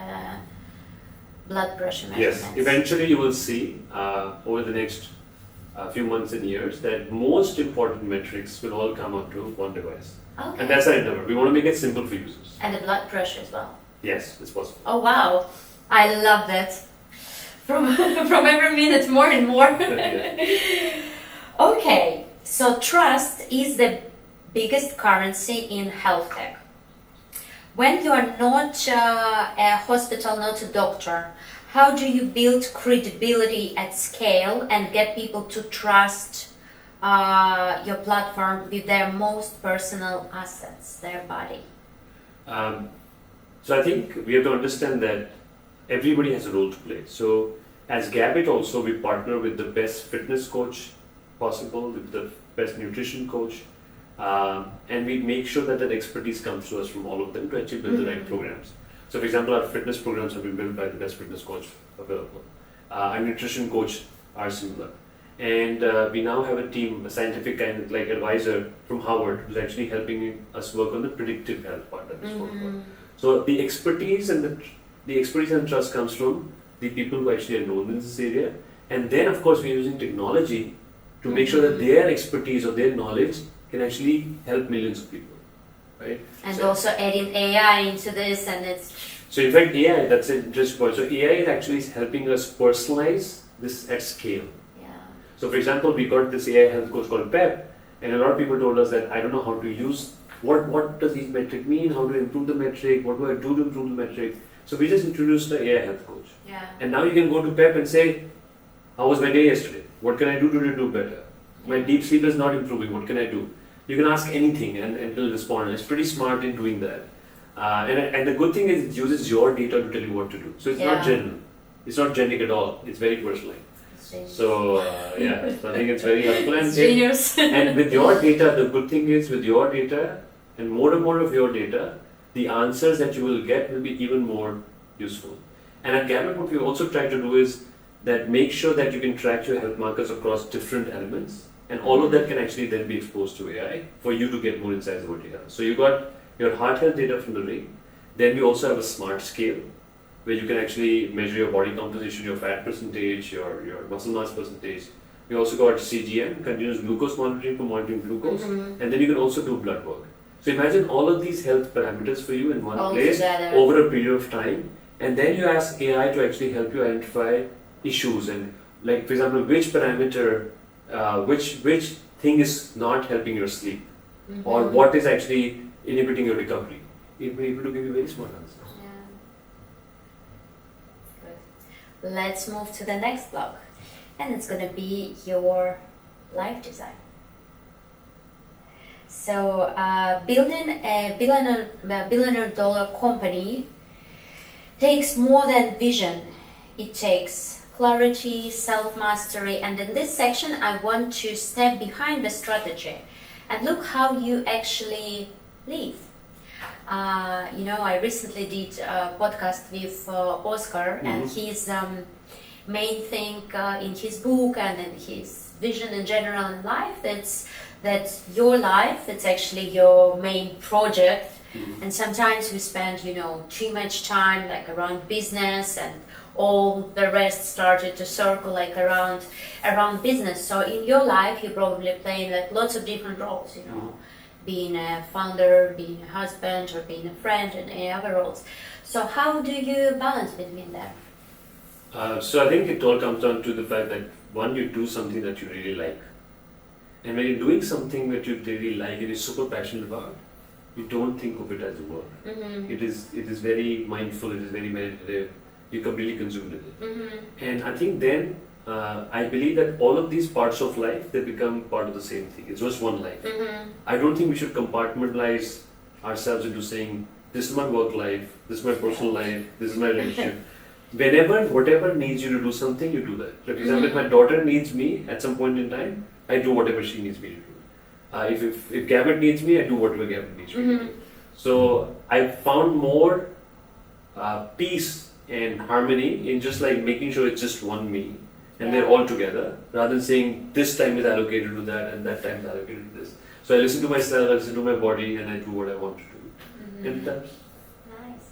[SPEAKER 2] blood pressure measurements?
[SPEAKER 1] Yes, eventually you will see over the next few months and years that most important metrics will all come onto one device.
[SPEAKER 2] Okay.
[SPEAKER 1] And that's our endeavor. We want to make it simple for users.
[SPEAKER 2] And the blood pressure as well?
[SPEAKER 1] Yes, it's possible.
[SPEAKER 2] Oh wow, I love that. From every minute more and more. Okay, so trust is the biggest currency in health tech. When you are not a hospital, not a doctor, how do you build credibility at scale and get people to trust your platform with their most personal assets, their body?
[SPEAKER 1] So I think we have to understand that everybody has a role to play. So as Gabit also, we partner with the best fitness coach possible, with the best nutrition coach, and we make sure that that expertise comes to us from all of them to actually build the right programs. So for example, our fitness programs have been built by the best fitness coach available. Our nutrition coach are similar. And we now have a team, a scientific kind of like advisor from Harvard, who's actually helping us work on the predictive health part that we spoke about. So the expertise and the expertise and trust comes from the people who actually are known in this area. And then of course we're using technology to make sure that their expertise or their knowledge can actually help millions of people. Right?
[SPEAKER 2] And also adding AI into this, and it's...
[SPEAKER 1] So in fact AI, that's an interesting point. So AI is actually helping us personalize this at scale.
[SPEAKER 2] Yeah.
[SPEAKER 1] So for example, we got this AI health coach called PEP, and a lot of people told us that I don't know how to use, what does each metric mean, how to improve the metric, what do I do to improve the metric. So we just introduced the AI health coach.
[SPEAKER 2] Yeah.
[SPEAKER 1] And now you can go to PEP and say, how was my day yesterday? What can I do to do better? My deep sleep is not improving, what can I do? You can ask anything and it'll respond. It's pretty smart in doing that. And the good thing is it uses your data to tell you what to do. So it's not general. It's not generic at all. It's very personalized. So so I think it's very helpful. And,
[SPEAKER 2] genius.
[SPEAKER 1] And with your data, the good thing is with your data and more of your data, the answers that you will get will be even more useful. And at Gabit, what we also try to do is that make sure that you can track your health markers across different elements, and all of that can actually then be exposed to AI for you to get more insights about your health. So you got your heart health data from the ring. Then we also have a smart scale where you can actually measure your body composition, your fat percentage, your muscle mass percentage. We also got CGM, continuous glucose monitoring for monitoring glucose, and then you can also do blood work. So imagine all of these health parameters for you in one place over a period of time, and then you ask AI to actually help you identify issues and, like for example, which parameter, which thing is not helping your sleep, or what is actually inhibiting your recovery. It may be able to give you very smart answers.
[SPEAKER 2] Yeah. Good. Let's move to the next block, and it's going to be your life design. So, building a billion dollar company takes more than vision. It takes clarity, self-mastery, and in this section I want to step behind the strategy and look how you actually live. I recently did a podcast with Oscar, and his main thing in his book and in his vision in general in life, that's your life, it's actually your main project. And sometimes we spend, too much time like around business, and all the rest started to circle like around business. So in your life, you're probably playing like lots of different roles, being a founder, being a husband, or being a friend, and any other roles. So how do you balance between them?
[SPEAKER 1] So I think it all comes down to the fact that one, you do something that you really like. And when you're doing something that you really like and you're super passionate about, you don't think of it as a work. It is very mindful, it is very meditative, you completely consumed with it. And I think then, I believe that all of these parts of life, they become part of the same thing. It's just one life. I don't think we should compartmentalize ourselves into saying, this is my work life, this is my personal life, this is my relationship. Whatever needs you to do something, you do that. So for example, if my daughter needs me at some point in time, I do whatever she needs me to do. If Gabit needs me, I do whatever Gabit needs me to do. So I found more peace and harmony in just like making sure it's just one me and they're all together, rather than saying this time is allocated to that and that time is allocated to this. So I listen to myself, I listen to my body, and I do what I want to do. And that's
[SPEAKER 2] nice.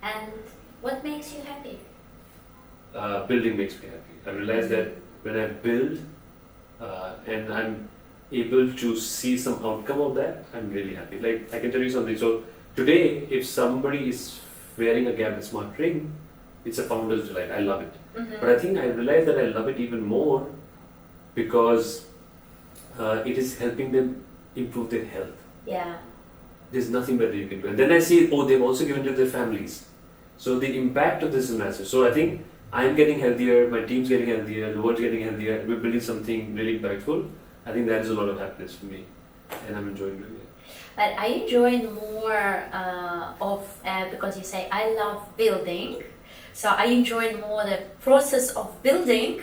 [SPEAKER 2] And what makes you happy?
[SPEAKER 1] Building makes me happy. I realize that when I build and I'm able to see some outcome of that, I'm really happy. Like, I can tell you something. So today, if somebody is wearing a Gabit Smart ring, it's a founder's delight. I love it. But I think I realize that I love it even more because it is helping them improve their health.
[SPEAKER 2] Yeah.
[SPEAKER 1] There's nothing better you can do. And then I see, they've also given to their families. So the impact of this is massive. So I think I'm getting healthier, my team's getting healthier, the world's getting healthier, we're building something really impactful. I think that is a lot of happiness for me, and I'm enjoying doing it.
[SPEAKER 2] But are you enjoying more because you say, I love building, so are you enjoying more the process of building,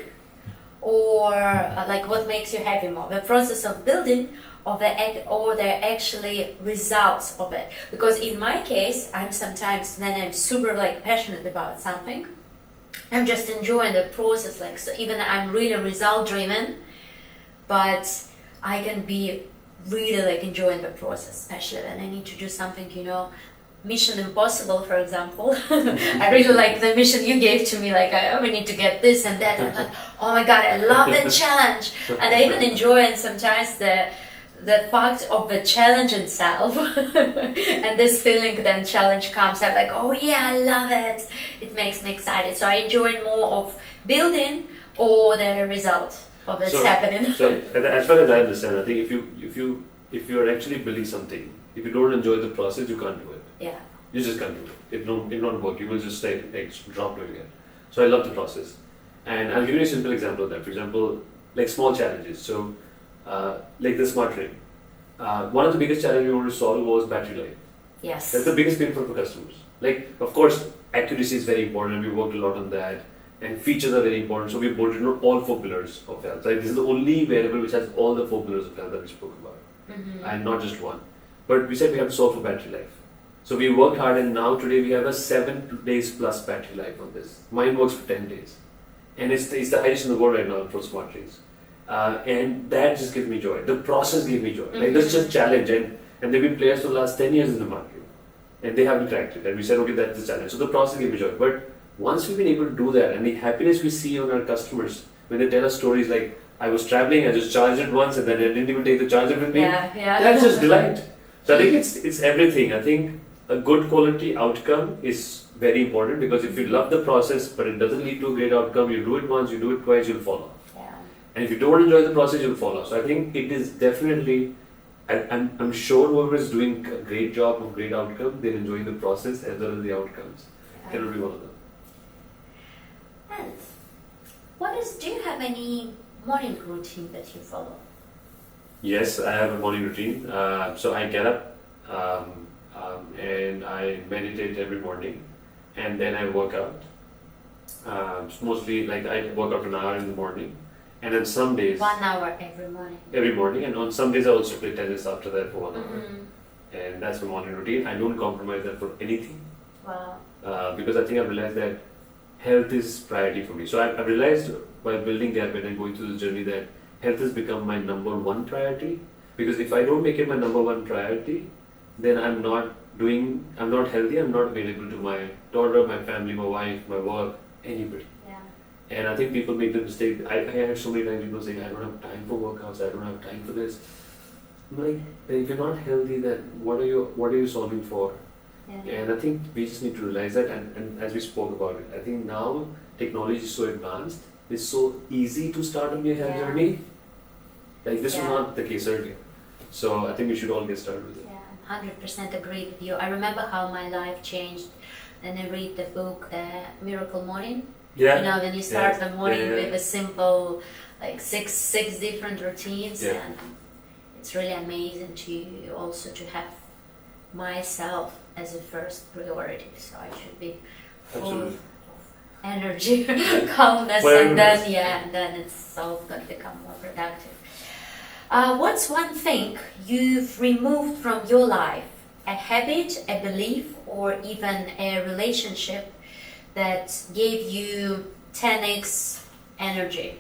[SPEAKER 2] or like what makes you happy more? The process of building, or the actually results of it? Because in my case, I'm sometimes, when I'm super like passionate about something, I'm just enjoying the process, like, so even I'm really result driven, but I can be really like enjoying the process, especially when I need to do something, Mission Impossible, for example. I really like the mission you gave to me. Like, we need to get this and that. And I'm like, oh my god, I love that challenge. And I even enjoy and sometimes the fact of the challenge itself. And this feeling then challenge comes. I'm like, oh yeah, I love it. It makes me excited. So I enjoy more of building or the result of what's happening.
[SPEAKER 1] So as far as I understand, I think if you are actually building something, if you don't enjoy the process, you can't do it.
[SPEAKER 2] Yeah.
[SPEAKER 1] You just can't do it. It won't work. You will just drop doing it. So I love the process. And I'll give you a simple example of that. For example, like small challenges. So like the smart ring. One of the biggest challenges we wanted to solve was battery life.
[SPEAKER 2] Yes.
[SPEAKER 1] That's the biggest pain point for customers. Like, of course, accuracy is very important. We worked a lot on that. And features are very important. So we bolted on all 4 pillars of health. Like, this is the only variable which has all the 4 pillars of health that we spoke about. And not just one. But we said we have to solve for battery life. So we worked hard, and now today we have a 7 days plus battery life on this. Mine works for 10 days. And it's the highest in the world right now for smart rings. And that just gives me joy. The process gave me joy. Like, that's just challenge. And they've been players for the last 10 years in the market. And they haven't cracked it. And we said, okay, that's the challenge. So the process gave me joy. But once we've been able to do that, and the happiness we see on our customers, when they tell us stories like, I was traveling, I just charged it once, and then I didn't even take the charger with me. That's just delight. So I think it's everything. I think a good quality outcome is very important, because if you love the process but it doesn't lead to a great outcome, you do it once, you do it twice, you'll fall off. And if you don't enjoy the process, you'll fall off. So I think it is definitely, I'm sure whoever is doing a great job of great outcome, they're enjoying the process as well as the outcomes. Cannot be one of them.
[SPEAKER 2] And do you have any morning routine that you follow?
[SPEAKER 1] Yes, I have a morning routine. So I get up and I meditate every morning, and then I work out. Mostly, like, I work out an hour in the morning, and then some days
[SPEAKER 2] 1 hour every morning.
[SPEAKER 1] Every morning, and on some days I also play tennis after that for 1 hour, and that's my morning routine. I don't compromise that for anything.
[SPEAKER 2] Wow.
[SPEAKER 1] Because I think I've realized that health is priority for me. So I've realized while building Gabit and going through the journey that health has become my number 1 priority. Because if I don't make it my number 1 priority, then I'm not healthy, I'm not available to my daughter, my family, my wife, my work, anybody. Yeah. And I think people make the mistake. I had so many times people saying, I don't have time for workouts, I don't have time for this. I'm like, if you're not healthy, then what are you solving for? Yeah. And I think we just need to realize that, and as we spoke about it, I think now technology is so advanced, it's so easy to start on your health journey. Like, this was not the case earlier. So I think we should all get started with it.
[SPEAKER 2] Yeah, 100% agree with you. I remember how my life changed. Then I read the book, The Miracle Morning.
[SPEAKER 1] Yeah.
[SPEAKER 2] You know, when you start the morning with a simple, like six different routines, and it's really amazing to also to have myself as a first priority. So I should be full of energy, calmness, and then it's all going to become more productive. What's one thing you've removed from your life, a habit, a belief, or even a relationship that gave you 10x energy?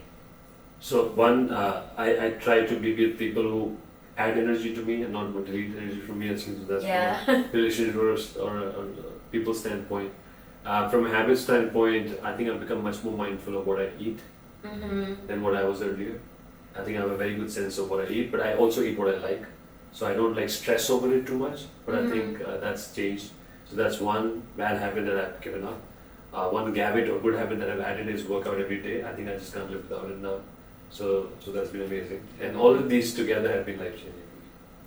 [SPEAKER 1] So one, I try to be with people who add energy to me and not delete energy from me. I think that's from a relationship or people's standpoint. From a habit standpoint, I think I've become much more mindful of what I eat than what I was earlier. I think I have a very good sense of what I eat, but I also eat what I like. So I don't like stress over it too much, but I think that's changed. So that's one bad habit that I've given up. One habit or good habit that I've added is work out every day. I think I just can't live without it now. So that's been amazing. And all of these together have been life-changing.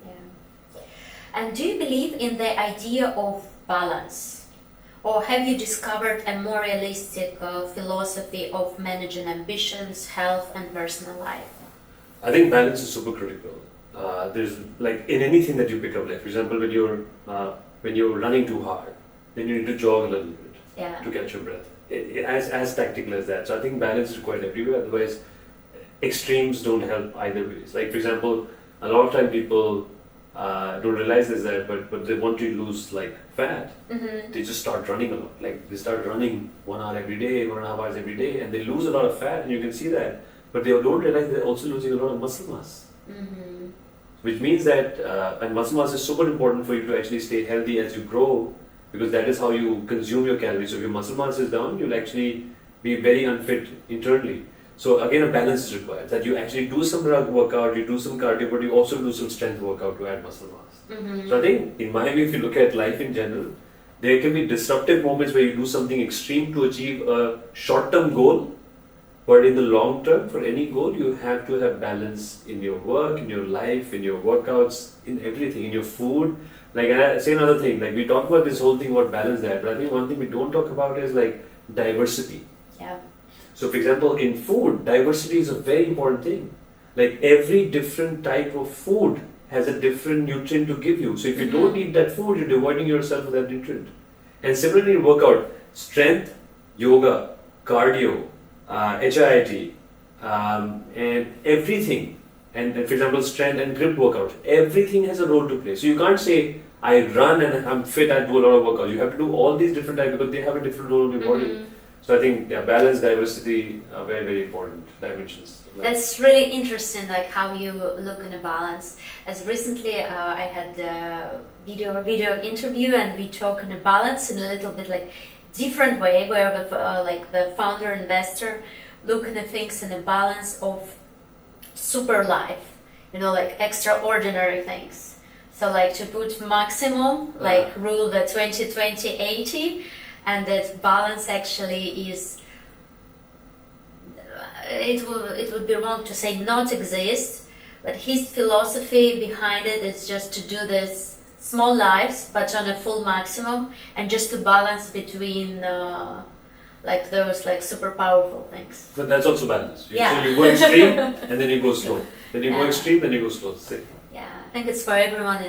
[SPEAKER 2] Yeah. And do you believe in the idea of balance? Or have you discovered a more realistic philosophy of managing ambitions, health, and personal life?
[SPEAKER 1] I think balance is super critical. There's like in anything that you pick up, like for example, when you're running too hard, then you need to jog a little bit to catch your breath. As tactical as that. So I think balance is required everywhere. Otherwise, extremes don't help either ways. Like for example, a lot of time people don't realize this but they want to lose like fat. They just start running a lot. Like they start running 1 hour every day, 1.5 hours every day, and they lose a lot of fat, and you can see that. But they don't realize they're also losing a lot of muscle mass. Which means that, and muscle mass is super important for you to actually stay healthy as you grow, because that is how you consume your calories. So if your muscle mass is down, you'll actually be very unfit internally. So again, a balance is required, that you actually do some rug workout, you do some cardio, but you also do some strength workout to add muscle mass. So I think, in my view, if you look at life in general, there can be disruptive moments where you do something extreme to achieve a short-term goal, but in the long term, for any goal, you have to have balance in your work, in your life, in your workouts, in everything, in your food. Like, and I say another thing, like we talk about this whole thing about balance there, but I think one thing we don't talk about is like diversity.
[SPEAKER 2] Yeah.
[SPEAKER 1] So for example, in food, diversity is a very important thing. Like every different type of food has a different nutrient to give you. So if you don't eat that food, you're devoiding yourself of that nutrient. And similarly in workout, strength, yoga, cardio, HIIT, and everything. And for example, strength and grip workout, everything has a role to play. So you can't say, I run and I'm fit, I do a lot of workout. You have to do all these different types because they have a different role in your body. So I think balance, diversity are very, very important dimensions.
[SPEAKER 2] That's really interesting, like how you look in a balance. As recently I had a video interview and we talk in a balance in a little bit like different way, where like the founder investor look at things in a balance of super life, like extraordinary things. So like to put maximum, like rule the 20-20-80, and that balance actually is, it would be wrong to say not exist, but his philosophy behind it is just to do this small lives but on a full maximum, and just to balance between like those like super powerful things.
[SPEAKER 1] But that's also balance. So
[SPEAKER 2] Yeah.
[SPEAKER 1] you go extreme and then you go slow. Then you go extreme, then you go slow.
[SPEAKER 2] Yeah, I think it's for everyone.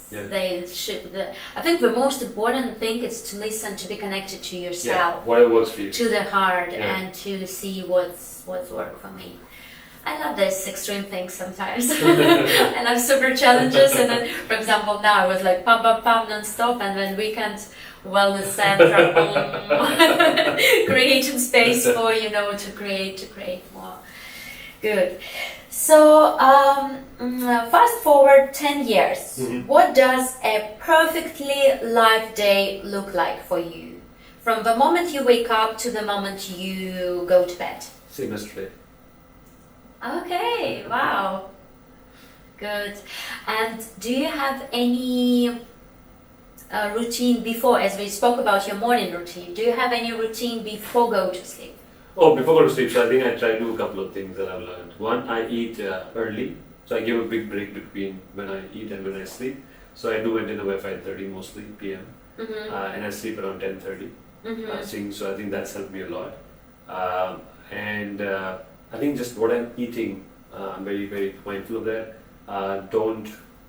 [SPEAKER 2] They should. I think the most important thing is to listen, to be connected to yourself,
[SPEAKER 1] whatever works for you,
[SPEAKER 2] to the heart, and to see what's worked for me. I love this extreme things sometimes, and I'm super challenges. And then, for example, now I was like pump non-stop, and then weekend wellness center, creating space for to create more. Good. So fast forward 10 years. What does a perfectly live day look like for you? From the moment you wake up to the moment you go to bed.
[SPEAKER 1] Same as today.
[SPEAKER 2] Okay, wow. Good. And do you have any routine before, as we spoke about your morning routine, do you have any routine before go to sleep?
[SPEAKER 1] Oh, before going to sleep, so I think I try to do a couple of things that I've learned. One, I eat early, so I give a big break between when I eat and when I sleep. So I do my dinner by 5:30 mostly p.m. And I sleep around 10:30. So I think that's helped me a lot. And I think just what I'm eating, I'm very, very mindful of that. I don't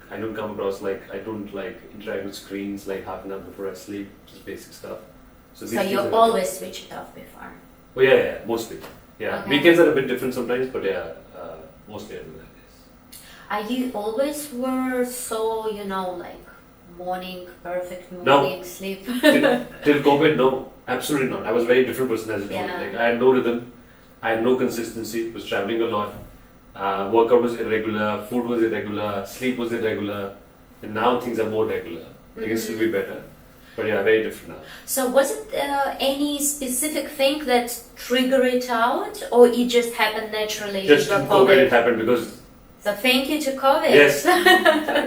[SPEAKER 1] come across I don't interact with screens like half an hour before I sleep, just basic stuff.
[SPEAKER 2] So you always switch it off before?
[SPEAKER 1] Oh yeah, mostly. Yeah,
[SPEAKER 2] Okay.
[SPEAKER 1] Weekends are a bit different sometimes, but mostly I do that. Yes.
[SPEAKER 2] Are you always were so, morning, perfect morning, sleep?
[SPEAKER 1] Till COVID, no, absolutely not. I was a very different person as a told.
[SPEAKER 2] Yeah.
[SPEAKER 1] I had no rhythm, I had no consistency, was traveling a lot, workout was irregular, food was irregular, sleep was irregular, and now things are more regular. I can still be better. But yeah, very different now.
[SPEAKER 2] So was it any specific thing that triggered it out, or it just happened naturally?
[SPEAKER 1] Just in COVID it happened because...
[SPEAKER 2] So thank you to COVID.
[SPEAKER 1] Yes.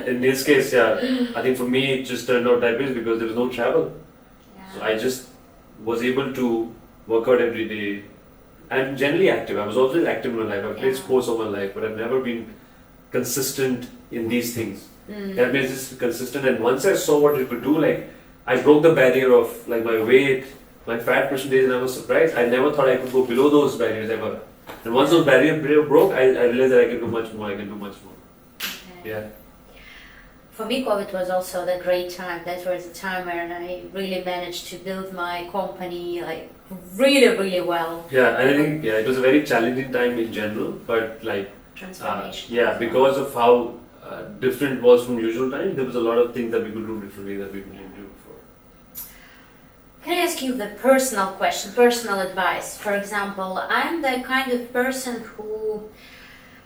[SPEAKER 1] In this case, I think for me it just turned out that way because there was no travel.
[SPEAKER 2] Yeah.
[SPEAKER 1] So I just was able to work out every day. I'm generally active. I was always active in my life. I've played sports all my life, but I've never been consistent in these things. That means it's consistent, and once I saw what it could do, I broke the barrier of my weight, my fat percentage, and I was surprised. I never thought I could go below those barriers ever. And once those barriers broke, I realized that I can do much more. Okay. Yeah.
[SPEAKER 2] For me, COVID was also the great time. That was the time when I really managed to build my company really, really well.
[SPEAKER 1] Yeah, and I think it was a very challenging time in general, but
[SPEAKER 2] transformation.
[SPEAKER 1] Because of how different it was from usual time, there was a lot of things that we could do differently that we didn't do before.
[SPEAKER 2] Can I ask you the personal question, personal advice? For example, I'm the kind of person who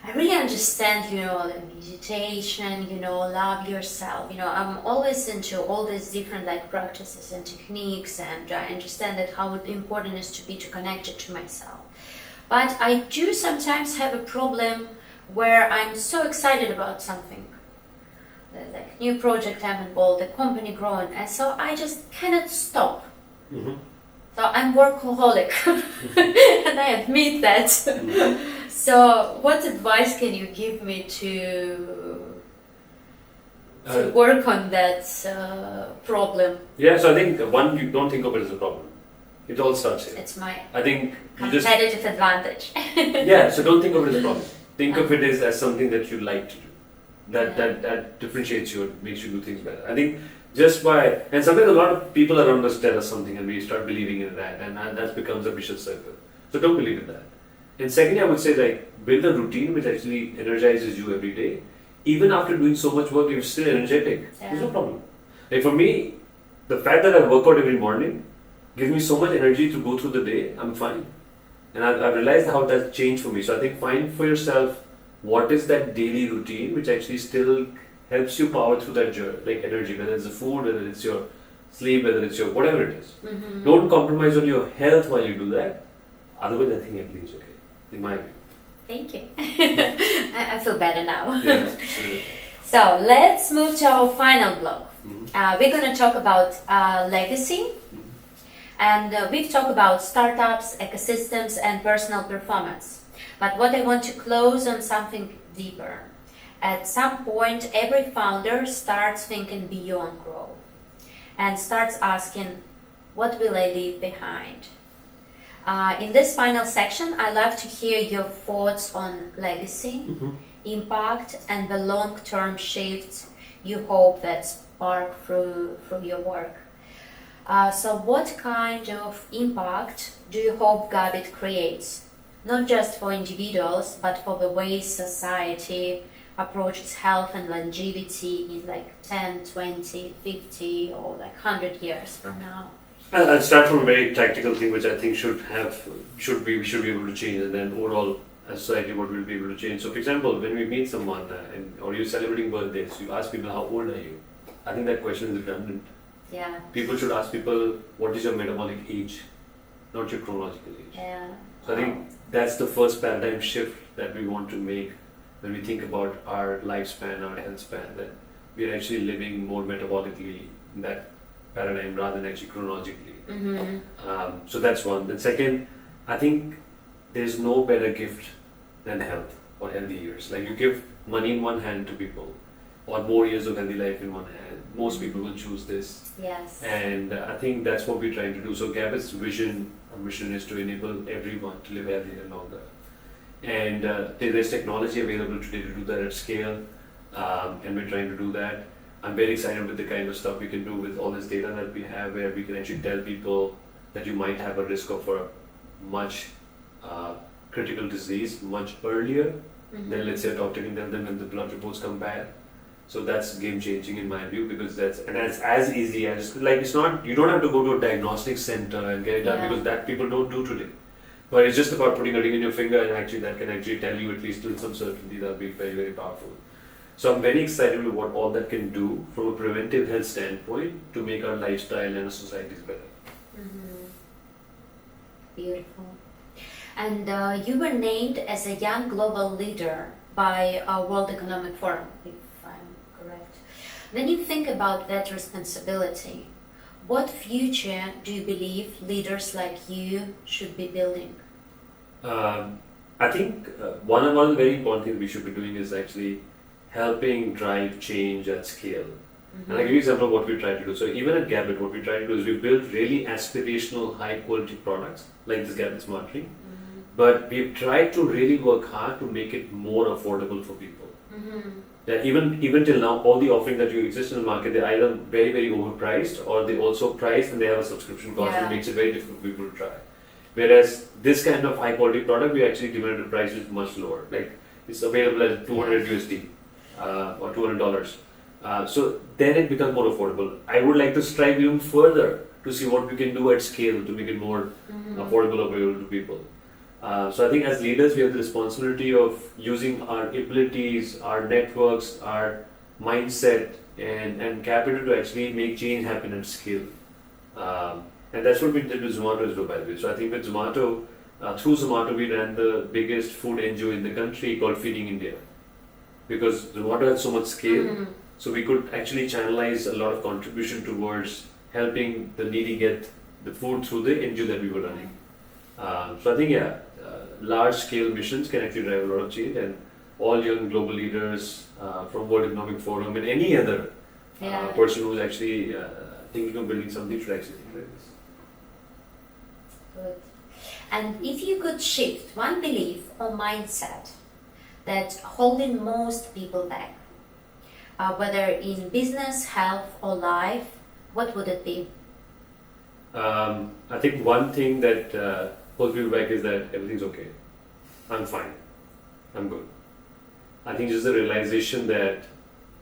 [SPEAKER 2] I really understand, the meditation, love yourself. I'm always into all these different practices and techniques, and I understand that how important it is to be connected to myself. But I do sometimes have a problem where I'm so excited about something, like new project I'm involved, the company growing, and so I just cannot stop.
[SPEAKER 1] Mm-hmm.
[SPEAKER 2] So I'm workaholic, and I admit that.
[SPEAKER 1] Mm-hmm.
[SPEAKER 2] So what advice can you give me to work on that problem?
[SPEAKER 1] Yeah, so I think one, you don't think of it as a problem. It all starts here.
[SPEAKER 2] It's my
[SPEAKER 1] I think
[SPEAKER 2] competitive advantage.
[SPEAKER 1] Yeah, so don't think of it as a problem. Think of it as something that you like to do. That differentiates you and makes you do things better. I think and sometimes a lot of people around us tell us something and we start believing in that, and that becomes a vicious circle. So don't believe in that. And secondly, I would say build a routine which actually energizes you every day. Even after doing so much work, you're still energetic.
[SPEAKER 2] Yeah.
[SPEAKER 1] There's no problem. For me, the fact that I work out every morning gives me so much energy to go through the day. I'm fine. And I've realized how that changed for me. So I think find for yourself what is that daily routine which actually still helps you power through that journey, like energy, whether it's the food, whether it's your sleep, whether it's your whatever it is.
[SPEAKER 2] Mm-hmm.
[SPEAKER 1] Don't compromise on your health while you do that. Otherwise, I think everything's okay, in my view.
[SPEAKER 2] Thank you. I feel better now.
[SPEAKER 1] Yeah.
[SPEAKER 2] So let's move to our final block.
[SPEAKER 1] Mm-hmm.
[SPEAKER 2] We're going to talk about legacy. And we've talked about startups, ecosystems, and personal performance. But what I want to close on something deeper. At some point, every founder starts thinking beyond growth and starts asking, what will I leave behind? In this final section, I'd love to hear your thoughts on legacy, impact, and the long-term shifts you hope that spark through your work. So what kind of impact do you hope Gabit creates? Not just for individuals, but for the way society approaches health and longevity in 10, 20, 50, or 100 years from now?
[SPEAKER 1] I'll start from a very tactical thing which I think we should be able to change, and then overall as society what we'll be able to change. So for example, when we meet someone or you're celebrating birthdays, you ask people how old are you? I think that question is redundant.
[SPEAKER 2] Yeah.
[SPEAKER 1] People should ask people what is your metabolic age, not your chronological age.
[SPEAKER 2] Yeah.
[SPEAKER 1] So I think that's the first paradigm shift that we want to make when we think about our lifespan, our health span, that we are actually living more metabolically in that paradigm rather than actually chronologically.
[SPEAKER 2] Mm-hmm.
[SPEAKER 1] So that's one. Then second, I think there's no better gift than health or healthy years. You give money in one hand to people or more years of healthy life in one hand. Most people will choose this.
[SPEAKER 2] Yes.
[SPEAKER 1] And I think that's what we're trying to do. So Gabit's vision or mission is to enable everyone to live healthier and longer. And there's technology available today to do that at scale, and we're trying to do that. I'm very excited with the kind of stuff we can do with all this data that we have, where we can actually tell people that you might have a risk of a much critical disease much earlier than, let's say, a doctor can tell them when the blood reports come back. So that's game changing in my view, because that's as easy as it's not. You don't have to go to a diagnostic center and get it done, because that people don't do today. But it's just about putting a ring in your finger, and actually that can actually tell you, at least with some certainty, that'll be very, very powerful. So I'm very excited with what all that can do from a preventive health standpoint to make our lifestyle and our societies better.
[SPEAKER 2] Mm-hmm. Beautiful. And you were named as a young global leader by our World Economic Forum, if I'm correct. When you think about that responsibility, what future do you believe leaders like you should be building?
[SPEAKER 1] I think one of the very important things we should be doing is actually helping drive change at scale. And I'll give you an example of what we try to do. So even at Gabit, what we try to do is we build really aspirational, high quality products like this Gabit Smart Ring. But we've tried to really work hard to make it more affordable for people. That even till now, all the offerings that exist in the market, they're either very, very overpriced, or they also priced and they have a subscription cost, and makes it very difficult for people to try. Whereas this kind of high quality product, we actually demand the price is much lower. It's available at 200 USD or $200. So then it becomes more affordable. I would like to strive even further to see what we can do at scale to make it more affordable, available to people. So I think as leaders, we have the responsibility of using our abilities, our networks, our mindset, and capital to actually make change happen at scale. And that's what we did with Zomato as well, by the way. So I think with Zomato, through Zomato, we ran the biggest food NGO in the country called Feeding India. Because Zomato had so much scale, so we could actually channelize a lot of contribution towards helping the needy get the food through the NGO that we were running. So I think, large scale missions can actually drive a lot of change, and all young global leaders from World Economic Forum and any other person who is actually thinking of building something should actually think like this.
[SPEAKER 2] Good. And if you could shift one belief or mindset that's holding most people back, whether in business, health, or life, what would it be?
[SPEAKER 1] I think one thing that holds people back is that everything's okay. I'm fine. I'm good. I think just the realization that,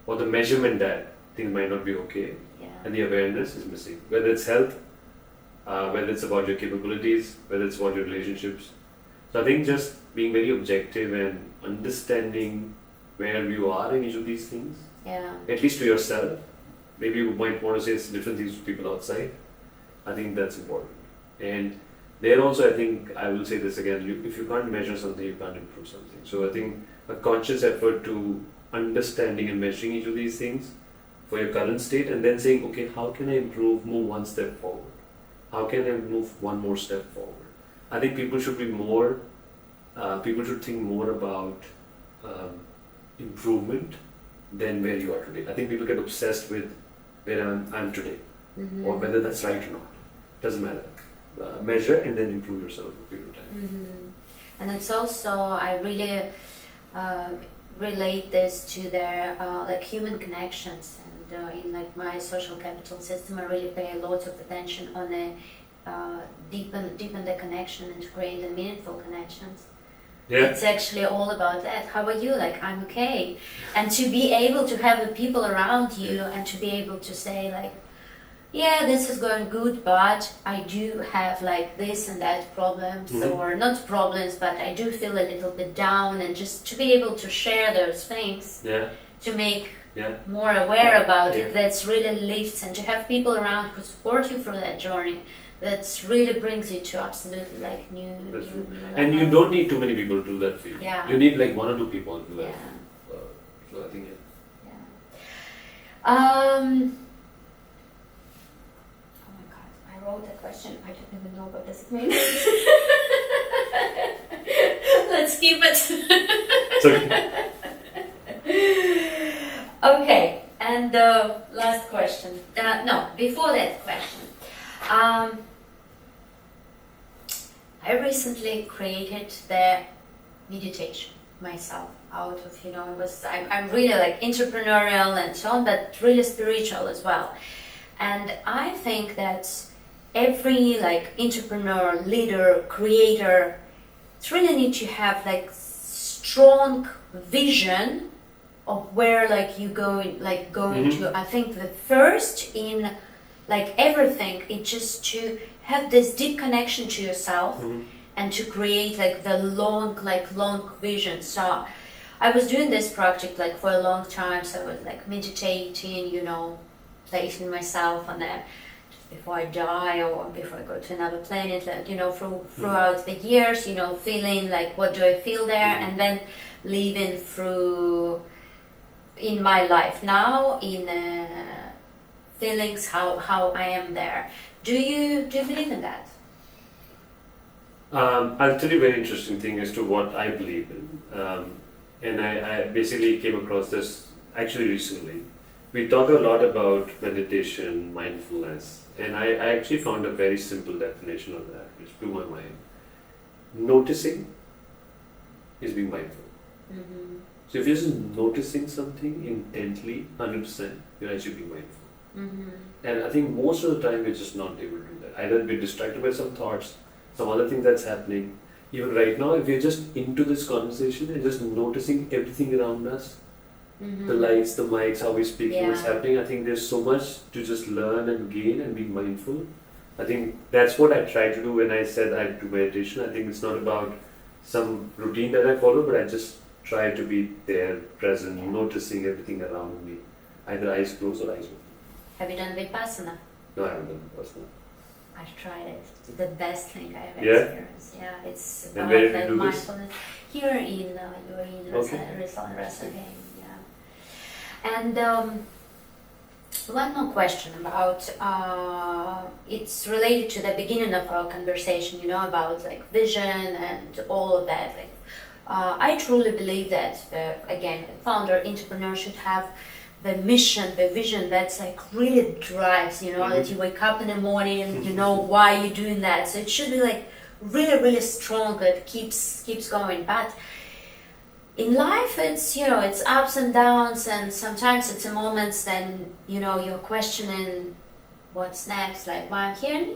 [SPEAKER 1] or the measurement that things might not be okay, and the awareness is missing. Whether it's health, whether it's about your capabilities, whether it's about your relationships. So I think just being very objective and understanding where you are in each of these things, at least to yourself. Maybe you might want to say different things to people outside. I think that's important. And there also, I think, I will say this again, if you can't measure something, you can't improve something. So I think a conscious effort to understanding and measuring each of these things for your current state, and then saying, okay, how can I improve, move one step forward? How can I move one more step forward? I think people should be more, people should think more about improvement than where you are today. I think people get obsessed with where I'm today, or whether that's right or not. Doesn't matter. Measure and then improve yourself over a period of time.
[SPEAKER 2] And it's also, I really relate this to their like human connections, and in like my social capital system, I really pay a lot of attention on the deepen the connection and to create the meaningful connections. It's actually all about that. How are you? Like, I'm okay. And to be able to have the people around you and to be able to say like, yeah, this is going good, but I do have like this and that problems, or not problems, but I do feel a little bit down, and just to be able to share those things, to make more aware about it, that's really lifts, and to have people around who support you through that journey, that really brings you to absolutely like new
[SPEAKER 1] and you don't need too many people to do that for you. You need like one or two people to do that. So I think
[SPEAKER 2] I wrote a question. I don't even know what does it mean. Let's keep it.
[SPEAKER 1] It's okay.
[SPEAKER 2] Okay, and the last question. Before that question. I recently created the meditation myself out of, I'm really like entrepreneurial and so on, but really spiritual as well. And I think that every like entrepreneur, leader, creator, it's really need to have like strong vision of where like you going to. I think the first in like everything, it's just to have this deep connection to yourself and to create like the long vision. So I was doing this project like for a long time. So I was like meditating, placing myself on there before I die or before I go to another planet, like, throughout the years, feeling like what do I feel there, and then living through in my life now in feelings how I am there. Do you believe in that?
[SPEAKER 1] I'll tell you a very interesting thing as to what I believe in. And I basically came across this actually recently. We talk a lot about meditation, mindfulness, and I actually found a very simple definition of that, which blew my mind. Noticing is being mindful. So if you're just noticing something intently, 100%, you're actually being mindful. And I think most of the time we're just not able to do that. Either we're distracted by some thoughts, some other thing that's happening. Even right now, if we're just into this conversation and just noticing everything around us, the lights, the mics, how we speak, what's happening, I think there's so much to just learn and gain and be mindful. I think that's what I try to do when I said I do meditation. I think it's not about some routine that I follow, but I just try to be there, present, noticing everything around me, either eyes closed or eyes open.
[SPEAKER 2] Have you done Vipassana?
[SPEAKER 1] No, I haven't done Vipassana.
[SPEAKER 2] I've tried it. It's the best thing I've
[SPEAKER 1] Yeah?
[SPEAKER 2] experienced. Yeah, it's
[SPEAKER 1] And
[SPEAKER 2] about
[SPEAKER 1] where did
[SPEAKER 2] like
[SPEAKER 1] you do this?
[SPEAKER 2] mindfulness. Here in UAE,
[SPEAKER 1] Okay.
[SPEAKER 2] yeah. And one more question about it's related to the beginning of our conversation. About like vision and all of that. Like, I truly believe that again, the founder, entrepreneur should have the mission, the vision that's like really drives, that you wake up in the morning and you know why you're doing that. So it should be like really, really strong that keeps going. But in life, it's ups and downs, and sometimes it's in moments then, you're questioning what's next, like why I'm here. And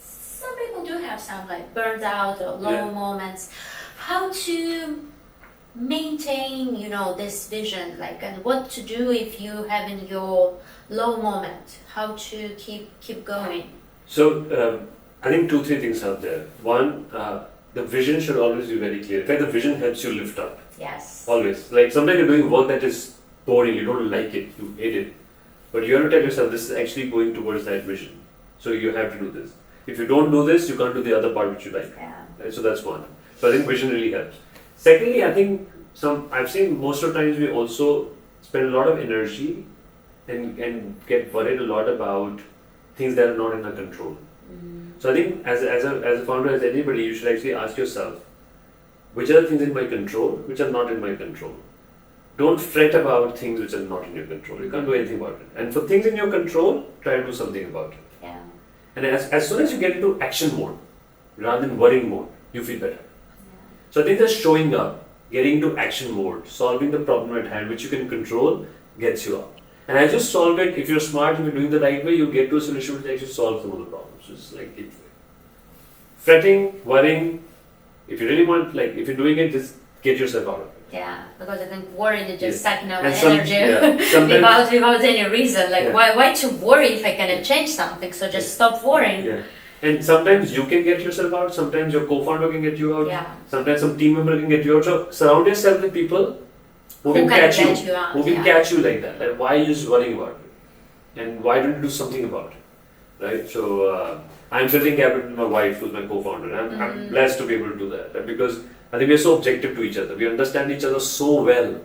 [SPEAKER 2] some people do have some like burned out or low moments. How to maintain this vision, like, and what to do if you have in your low moment, how to keep going.
[SPEAKER 1] So I think 2-3 things out there. One, the vision should always be very clear. In fact, the vision helps you lift up.
[SPEAKER 2] Yes.
[SPEAKER 1] Always. Like sometimes you're doing work that is boring, you don't like it, you hate it, but you have to tell yourself this is actually going towards that vision, so you have to do this. If you don't do this, you can't do the other part which you like. Right? So that's one. So I think vision really helps. Secondly, I think I've seen most of the times we also spend a lot of energy and get worried a lot about things that are not in our control. So I think as a founder, as anybody, you should actually ask yourself, which are the things in my control, which are not in my control. Don't fret about things which are not in your control. You can't do anything about it. And for things in your control, try to do something about it.
[SPEAKER 2] Yeah.
[SPEAKER 1] And as soon as you get into action mode, rather than worrying mode, you feel better. So I think just showing up, getting into action mode, solving the problem at hand, which you can control, gets you up. And as you solve it, if you're smart, if you're doing the right way, you get to a solution which actually solves some of the problems. So it's like fretting, worrying. If you really want, like, if you're doing it, just get yourself out of it.
[SPEAKER 2] Yeah, because I think worrying is just sucking out
[SPEAKER 1] And
[SPEAKER 2] energy without any reason. Like, why to worry if I cannot change something? So just stop worrying.
[SPEAKER 1] Yeah. And sometimes you can get yourself out, sometimes your co-founder can get you out, sometimes some team member can get you out. So surround yourself with people who can catch you, who can catch you like that. Like, why are you just worrying about it? And why don't you do something about it? Right? So I'm building Gabit with my wife, who's my co-founder. And I'm blessed to be able to do that. Right? Because I think we're so objective to each other. We understand each other so well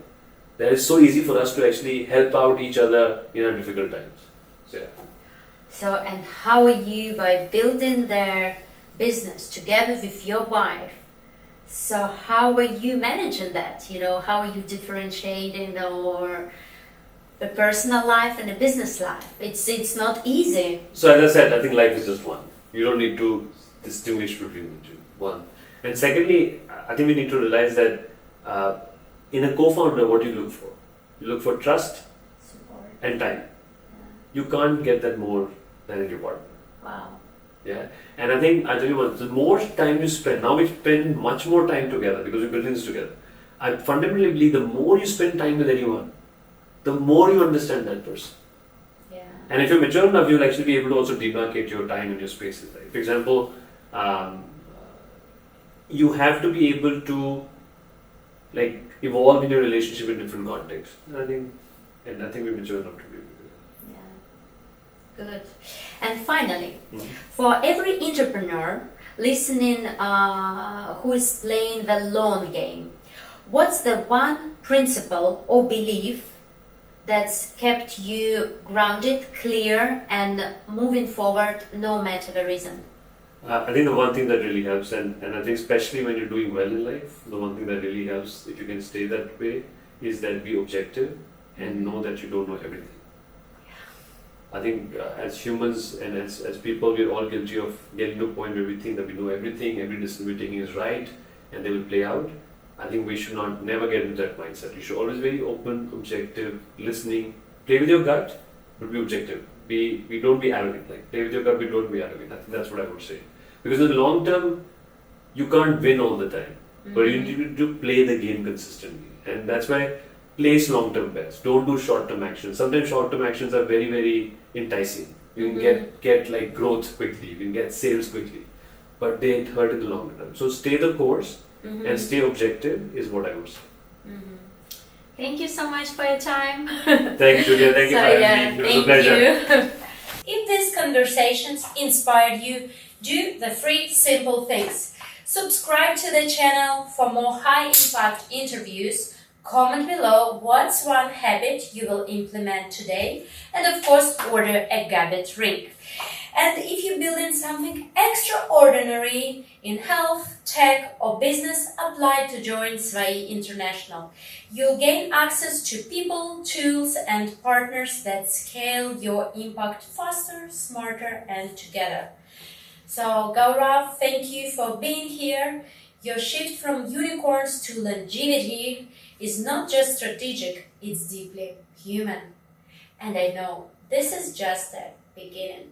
[SPEAKER 1] that it's so easy for us to actually help out each other in our difficult times. So yeah.
[SPEAKER 2] So, and how are you, by building their business together with your wife, so how are you managing that? How are you differentiating or the personal life and the business life? It's not easy.
[SPEAKER 1] So as I said, I think life is just one. You don't need to distinguish between the two. One. And secondly, I think we need to realize that in a co-founder, what do you look for? You look for trust,
[SPEAKER 2] support,
[SPEAKER 1] and time.
[SPEAKER 2] Yeah.
[SPEAKER 1] You can't get that more than in your partner.
[SPEAKER 2] Wow.
[SPEAKER 1] Yeah. And I think, I'll tell you what, the more time you spend, now we spend much more time together because we're building this together. I fundamentally believe the more you spend time with anyone, the more you understand that person.
[SPEAKER 2] Yeah.
[SPEAKER 1] And if you're mature enough, you'll actually be able to also demarcate your time and your spaces. Right? For example, you have to be able to like evolve in your relationship in different contexts. I think we're mature enough to be able to do
[SPEAKER 2] that. Good. And finally, for every entrepreneur listening who is playing the long game, what's the one principle or belief that's kept you grounded, clear, and moving forward no matter the reason?
[SPEAKER 1] I think the one thing that really helps, and I think especially when you're doing well in life, the one thing that really helps, if you can stay that way, is that be objective and know that you don't know everything. I think as humans and as people, we're all guilty of getting to a point where we think that we know everything, every decision we're taking is right, and they will play out. I think we should never get into that mindset. You should always be very open, objective, listening, play with your gut, but be objective. We don't be arrogant. Like play with your gut, but don't be arrogant. I think that's what I would say. Because in the long term, you can't win all the time, but you need to play the game consistently, and that's why place long-term bets. Don't do short-term actions. Sometimes short-term actions are very, very enticing. You can get like growth quickly. You can get sales quickly, but they hurt in the long term. So stay the course and stay objective is what I would say.
[SPEAKER 2] Thank you so much for your time.
[SPEAKER 1] Thank you, Julia. Thank you for having me. It was a pleasure.
[SPEAKER 2] If these conversations inspired you, do the 3 simple things. Subscribe to the channel for more high-impact interviews. Comment below what's one habit you will implement today. And of course, order a Gabit ring. And if you're building something extraordinary in health, tech, or business, apply to join SVOI International. You'll gain access to people, tools, and partners that scale your impact faster, smarter, and together. So, Gaurav, thank you for being here. Your shift from unicorns to longevity is not just strategic, it's deeply human. And I know this is just the beginning.